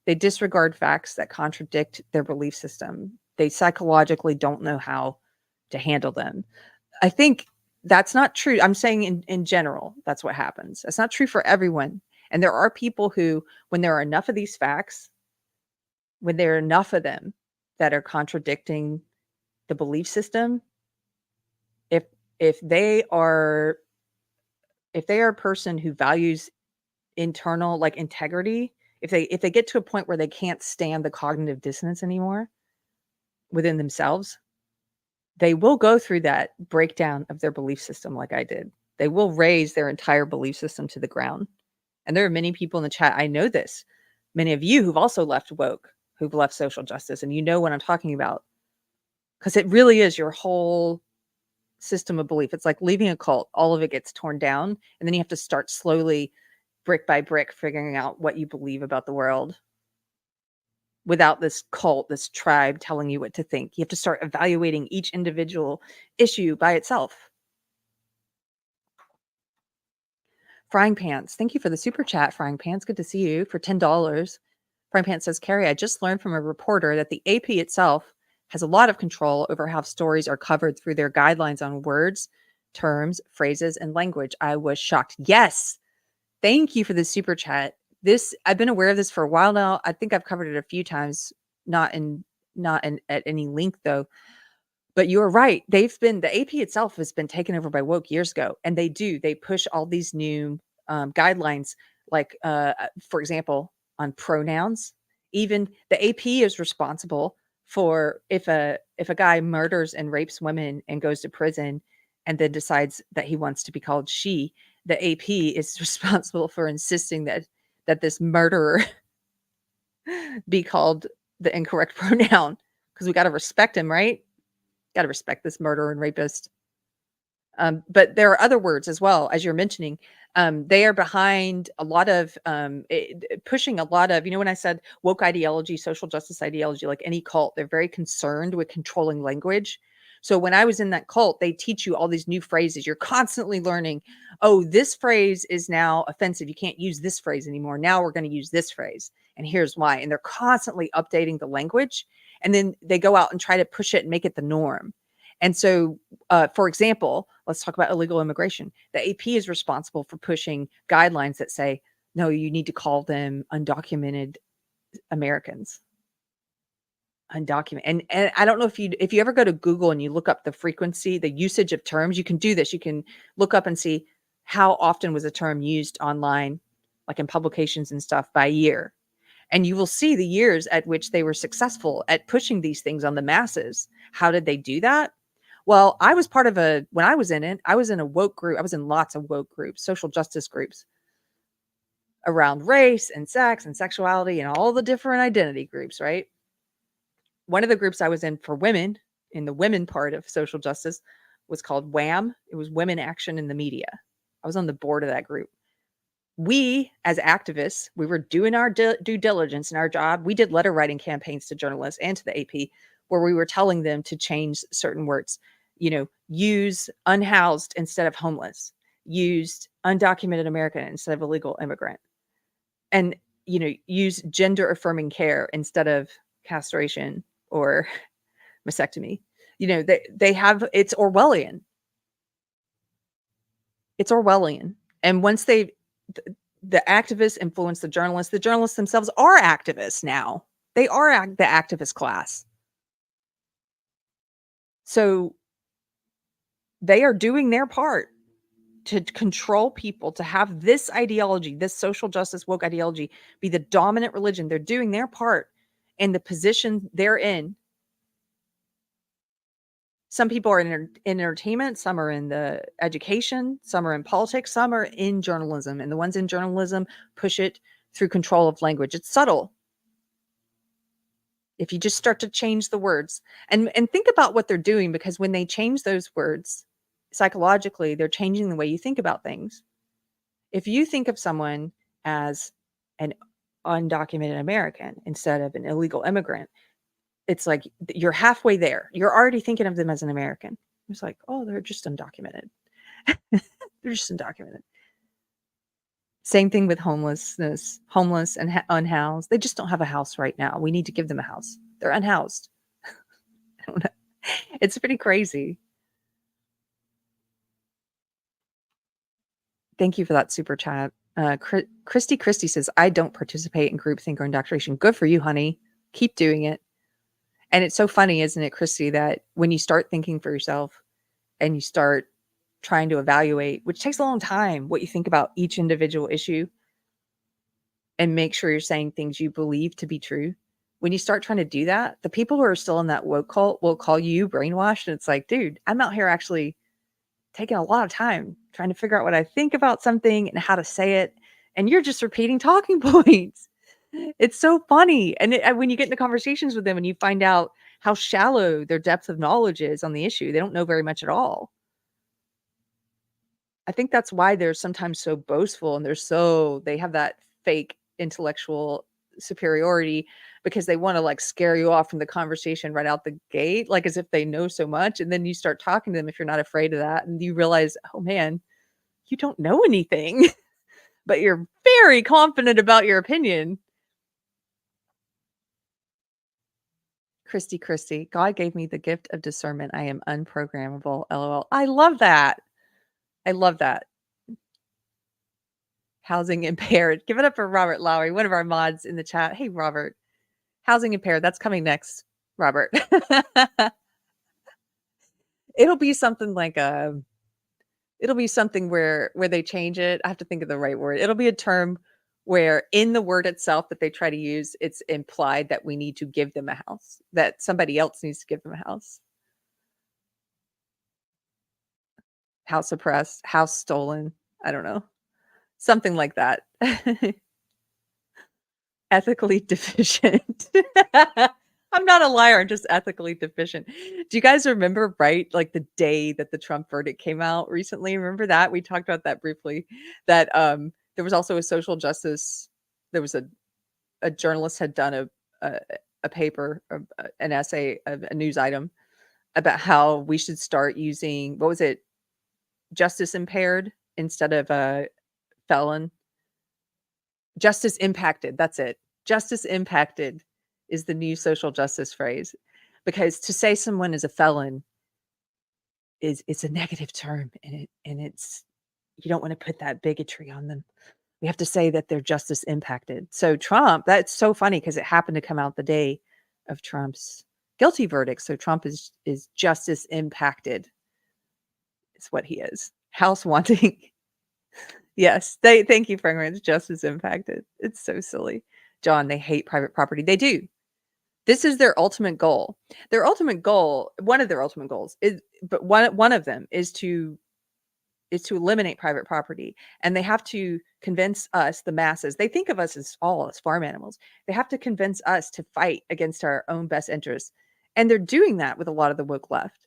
They disregard facts that contradict their belief system. They psychologically don't know how to handle them. I think that's not true. I'm saying in general, that's what happens. That's not true for everyone. And there are people who, when there are enough of these facts, when there are enough of them that are contradicting the belief system, if they are a person who values internal like integrity, if they get to a point where they can't stand the cognitive dissonance anymore within themselves, they will go through that breakdown of their belief system like I did. They will raise their entire belief system to the ground. And there are many people in the chat, I know this, many of you who've also left woke, who've left social justice, and you know what I'm talking about. Because it really is your whole system of belief. It's like leaving a cult. All of it gets torn down, and then you have to start slowly, brick by brick, figuring out what you believe about the world without this cult, this tribe telling you what to think. You have to start evaluating each individual issue by itself. Frying Pants, thank you for the super chat, Frying Pants. Good to see you for $10. Frying Pants says, Keri, I just learned from a reporter that the AP itself has a lot of control over how stories are covered through their guidelines on words, terms, phrases, and language. I was shocked. Yes. Thank you for the super chat. I've been aware of this for a while now. I think I've covered it a few times, not at any length though. But you're right. The AP itself has been taken over by woke years ago, and they push all these new guidelines, like for example, on pronouns. Even the AP is responsible for if a guy murders and rapes women and goes to prison and then decides that he wants to be called she, the AP is responsible for insisting that this murderer be called the incorrect pronoun, because we got to respect him, right? Got to respect this murderer and rapist. But there are other words as well, as you're mentioning. They are behind a lot of pushing a lot of, when I said woke ideology, social justice ideology, like any cult, they're very concerned with controlling language. So when I was in that cult, they teach you all these new phrases. You're constantly learning, oh, this phrase is now offensive. You can't use this phrase anymore. Now we're going to use this phrase. And here's why. And they're constantly updating the language. And then they go out and try to push it and make it the norm. And so, for example, let's talk about illegal immigration. The AP is responsible for pushing guidelines that say, no, you need to call them undocumented Americans. Undocumented. And I don't know if you ever go to Google and you look up the frequency, the usage of terms, you can do this. You can look up and see how often was a term used online, like in publications and stuff, by year. And you will see the years at which they were successful at pushing these things on the masses. How did they do that? Well, I was part of when I was in it, I was in a woke group. I was in lots of woke groups, social justice groups around race and sex and sexuality and all the different identity groups, right? One of the groups I was in for women, in the women part of social justice, was called WAM. It was Women Action in the Media. I was on the board of that group. We, as activists, we were doing our due diligence in our job. We did letter writing campaigns to journalists and to the AP where we were telling them to change certain words, use unhoused instead of homeless, use undocumented American instead of illegal immigrant, and, use gender affirming care instead of castration or mastectomy. They have, it's Orwellian. It's Orwellian. And once the activists influence the journalists themselves are activists now. They are the activist class. So they are doing their part to control people, to have this ideology, this social justice woke ideology, be the dominant religion. They're doing their part in the position they're in. Some people are in entertainment, some are in the education, some are in politics, some are in journalism. And the ones in journalism push it through control of language. It's subtle. If you just start to change the words and think about what they're doing, because when they change those words psychologically, they're changing the way you think about things. If you think of someone as an undocumented American instead of an illegal immigrant. It's like you're halfway there. You're already thinking of them as an American. It's like, oh, they're just undocumented. They're just undocumented. Same thing with homeless and unhoused. They just don't have a house right now. We need to give them a house. They're unhoused. I don't know. It's pretty crazy. Thank you for that super chat. Christy says, I don't participate in groupthink or indoctrination. Good for you, honey. Keep doing it. And it's so funny, isn't it, Christy, that when you start thinking for yourself and you start trying to evaluate, which takes a long time, what you think about each individual issue and make sure you're saying things you believe to be true. When you start trying to do that, the people who are still in that woke cult will call you brainwashed. And it's like, dude, I'm out here actually taking a lot of time trying to figure out what I think about something and how to say it. And you're just repeating talking points. It's so funny. And when you get into conversations with them and you find out how shallow their depth of knowledge is on the issue, they don't know very much at all. I think that's why they're sometimes so boastful and they have that fake intellectual superiority, because they want to like scare you off from the conversation right out the gate, like as if they know so much. And then you start talking to them if you're not afraid of that. And you realize, oh man, you don't know anything, but you're very confident about your opinion. Christy, God gave me the gift of discernment. I am unprogrammable. LOL. I love that. Housing impaired. Give it up for Robert Lowry, one of our mods in the chat. Hey, Robert. Housing impaired. That's coming next, Robert. It'll be something like it'll be something where they change it. I have to think of the right word. It'll be a term where in the word itself that they try to use, it's implied that we need to give them a house, that somebody else needs to give them a house. House oppressed, house stolen. I don't know. Something like that. Ethically deficient. I'm not a liar. I'm just ethically deficient. Do you guys remember, right? Like the day that the Trump verdict came out recently? Remember that? We talked about that briefly. That there was also a social justice. There was a journalist had done a paper, an essay, a news item about how we should start using, what was it? Justice impaired instead of a felon. Justice impacted. That's it. Justice impacted is the new social justice phrase, because to say someone is a felon it's a negative term, and it's you don't want to put that bigotry on them. We have to say that they're justice impacted. So Trump, that's so funny because it happened to come out the day of Trump's guilty verdict. So Trump is justice impacted. It's what he is. House wanting. Yes, thank you, Frank. It's justice impacted. It's so silly. John, they hate private property. They do. This is their ultimate goal. Their ultimate goal, one of their ultimate goals is, but one of them is to eliminate private property. And they have to convince us, the masses, they think of us as all as farm animals. They have to convince us to fight against our own best interests. And they're doing that with a lot of the woke left.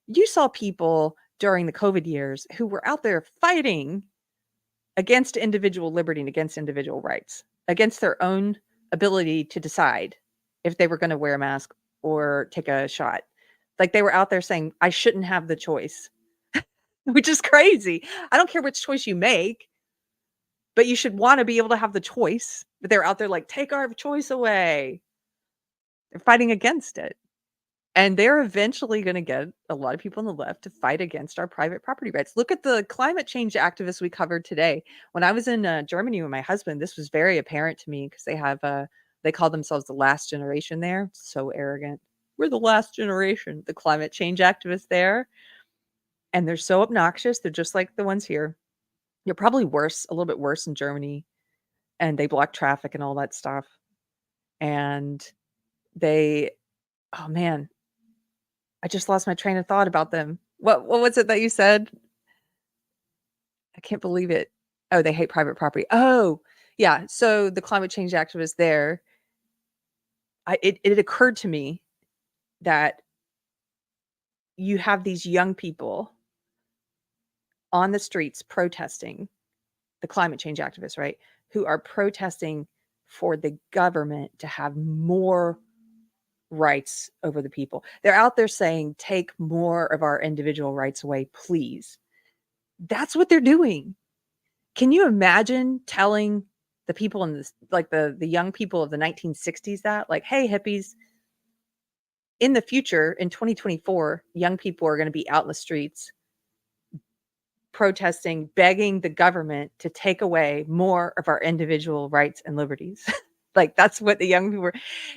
You saw people during the COVID years who were out there fighting against individual liberty and against individual rights, against their own ability to decide if they were going to wear a mask or take a shot. Like they were out there saying, I shouldn't have the choice, which is crazy. I don't care which choice you make, but you should want to be able to have the choice. But they're out there like, take our choice away. They're fighting against it. And they're eventually going to get a lot of people on the left to fight against our private property rights. Look at the climate change activists we covered today. When I was in Germany with my husband, this was very apparent to me because they call themselves the last generation there. So arrogant. We're the last generation, the climate change activists there. And they're so obnoxious. They're just like the ones here. You're probably worse, a little bit worse in Germany. And they block traffic and all that stuff. And oh man, I just lost my train of thought about them. What was it that you said? I can't believe it. Oh, they hate private property. Oh, yeah. So the climate change activists there, it occurred to me that you have these young people on the streets protesting the climate change activists, right, who are protesting for the government to have more rights over the people. They're out there saying, take more of our individual rights away, please. That's what they're doing. Can you imagine telling the people in this, like the young people of the 1960s that, like, hey, hippies, in the future, in 2024, young people are going to be out in the streets protesting, begging the government to take away more of our individual rights and liberties. Like, that's what the young people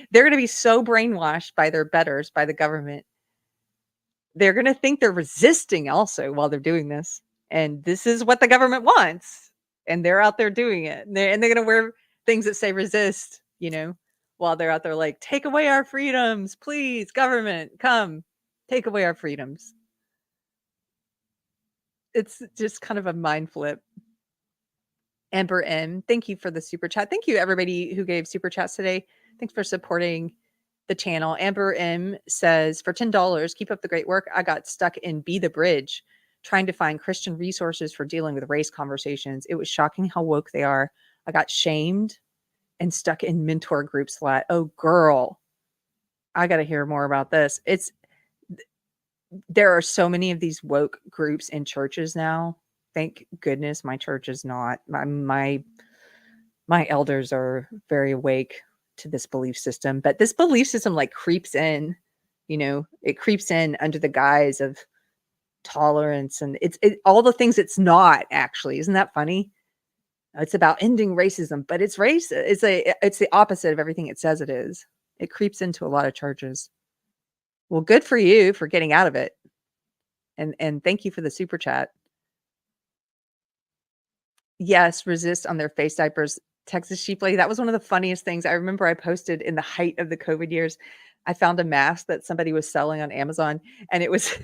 they're going to be so brainwashed by their betters, by the government. They're going to think they're resisting also while they're doing this. And this is what the government wants. And they're out there doing it. And they're going to wear things that say resist, while they're out there like, take away our freedoms, please, government, come, take away our freedoms. It's just kind of a mind flip. Amber M, thank you for the super chat. Thank you, everybody who gave super chats today. Thanks for supporting the channel. Amber M says, for $10, keep up the great work. I got stuck in Be the Bridge, trying to find Christian resources for dealing with race conversations. It was shocking how woke they are. I got shamed and stuck in mentor groups a lot. Oh, girl, I got to hear more about this. There are so many of these woke groups in churches now. Thank goodness my church is not. My elders are very awake to this belief system, but this belief system like creeps in, it creeps in under the guise of tolerance, and it's all the things it's not actually. Isn't that funny? It's about ending racism, but it's race. It's the opposite of everything it says it is. It creeps into a lot of churches. Well, good for you for getting out of it. And thank you for the super chat. Yes, resist on their face diapers. Texas Sheep Lady. That was one of the funniest things. I remember I posted in the height of the COVID years. I found a mask that somebody was selling on Amazon, and it was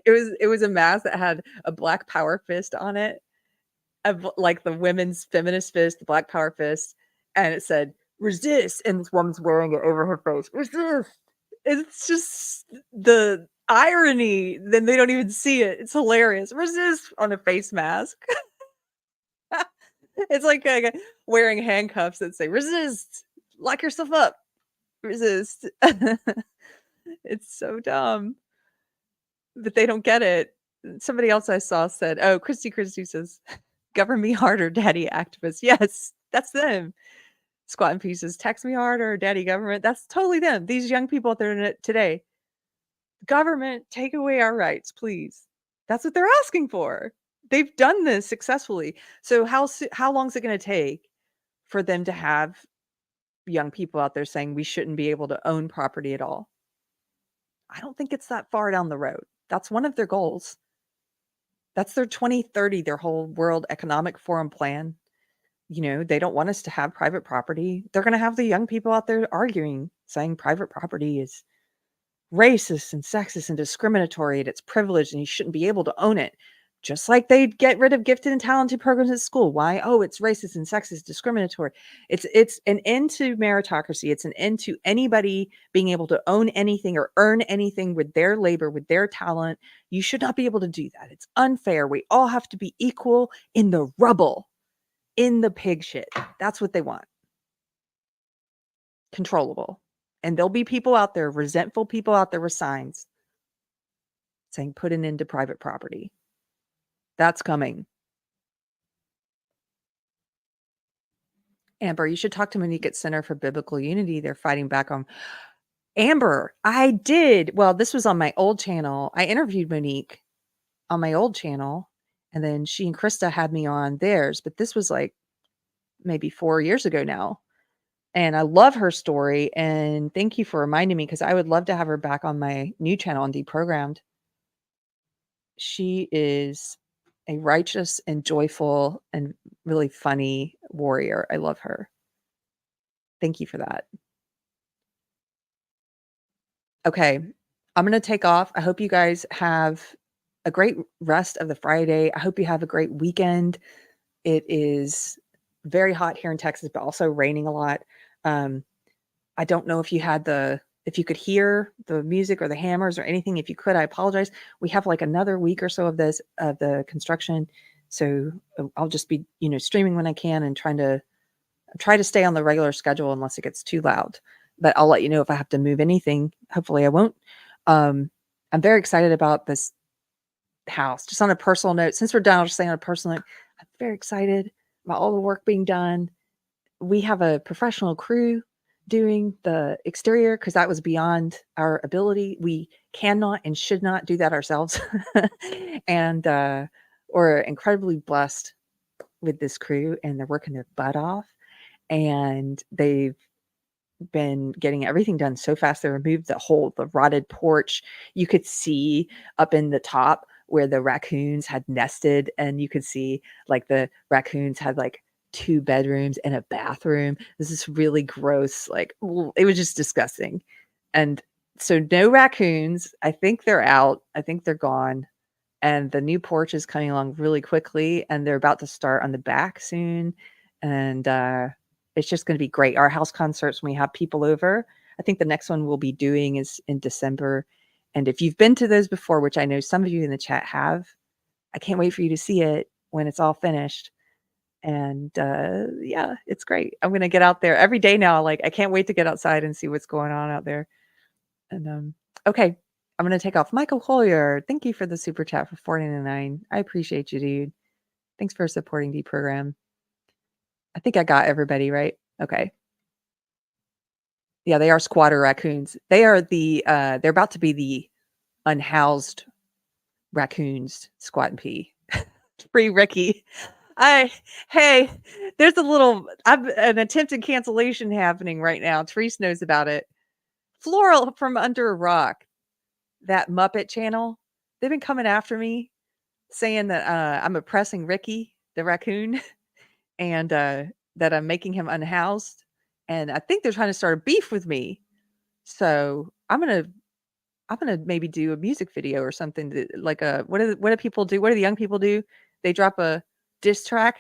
it was a mask that had a black power fist on it, of like the women's feminist fist, the black power fist, and it said resist, and this woman's wearing it over her face. Resist. It's just the irony. Then they don't even see it. It's hilarious. Resist on a face mask. It's like wearing handcuffs that say resist, lock yourself up, resist. It's so dumb, but they don't get it. Somebody else I saw said, oh, Christy says, govern me harder, daddy activists. Yes, that's them. Squat in pieces, text me harder, daddy government. That's totally them. These young people out there today. Government, take away our rights, please. That's what they're asking for. They've done this successfully. So how long is it going to take for them to have young people out there saying we shouldn't be able to own property at all? I don't think it's that far down the road. That's one of their goals. That's their 2030, their whole World Economic Forum plan. They don't want us to have private property. They're going to have the young people out there arguing, saying private property is racist and sexist and discriminatory and it's privileged and you shouldn't be able to own it. Just like they'd get rid of gifted and talented programs at school. Why? Oh, it's racist and sexist, discriminatory. It's an end to meritocracy. It's an end to anybody being able to own anything or earn anything with their labor, with their talent. You should not be able to do that. It's unfair. We all have to be equal in the rubble, in the pig shit. That's what they want. Controllable. And there'll be people out there, resentful people out there with signs saying, put an end to private property. That's coming. Amber, you should talk to Monique at Center for Biblical Unity. They're fighting back on. Amber, I did. Well, this was on my old channel. I interviewed Monique on my old channel, and then she and Krista had me on theirs. But this was like maybe 4 years ago now. And I love her story. And thank you for reminding me, because I would love to have her back on my new channel on Deprogrammed. She is a righteous and joyful and really funny warrior. I love her. Thank you for that. Okay, I'm going to take off. I hope you guys have a great rest of the Friday. I hope you have a great weekend. It is very hot here in Texas, but also raining a lot. I don't know if you could hear the music or the hammers or anything. If you could, I apologize. We have like another week or so of the construction. So I'll just be, streaming when I can and try to stay on the regular schedule unless it gets too loud. But I'll let you know if I have to move anything. Hopefully I won't. I'm very excited about this house. Just on a personal note, since we're done, I'll just say on a personal note, I'm very excited about all the work being done. We have a professional crew doing the exterior because that was beyond our ability. We cannot and should not do that ourselves. And we're incredibly blessed with this crew, and they're working their butt off. And they've been getting everything done so fast. They removed the rotted porch. You could see up in the top where the raccoons had nested, and you could see like the raccoons had like 2 bedrooms and a bathroom. This is really gross. Like, it was just disgusting. And so no raccoons. I think they're out. I think they're gone. And the new porch is coming along really quickly, and they're about to start on the back soon. And it's just going to be great. Our house concerts, when we have people over, I think the next one we'll be doing is in December. And if you've been to those before, which I know some of you in the chat have, I can't wait for you to see it when it's all finished. And yeah, it's great. I'm going to get out there every day now. Like, I can't wait to get outside and see what's going on out there. And okay, I'm going to take off. Michael Collier, thank you for the super chat for $4.99. I appreciate you, dude. Thanks for supporting Deprogram. I think I got everybody right. Okay. Yeah, they are squatter raccoons. They are they're about to be the unhoused raccoons, squat and pee. Free Ricky. Hey, there's an attempted cancellation happening right now. Therese knows about it. Floral from Under a Rock, that Muppet channel, they've been coming after me saying that I'm oppressing Ricky, the raccoon, and that I'm making him unhoused. And I think they're trying to start a beef with me. So I'm gonna maybe do a music video or something like what do people do? What do the young people do? They drop a diss track.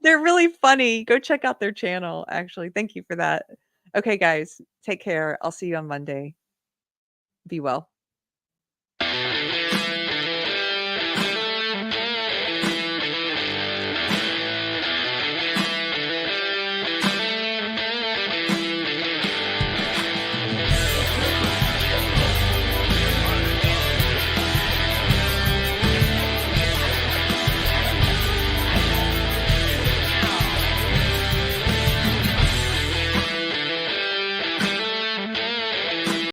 They're really funny. Go check out their channel, actually. Thank you for that. Okay, guys, take care. I'll see you on Monday. Be well.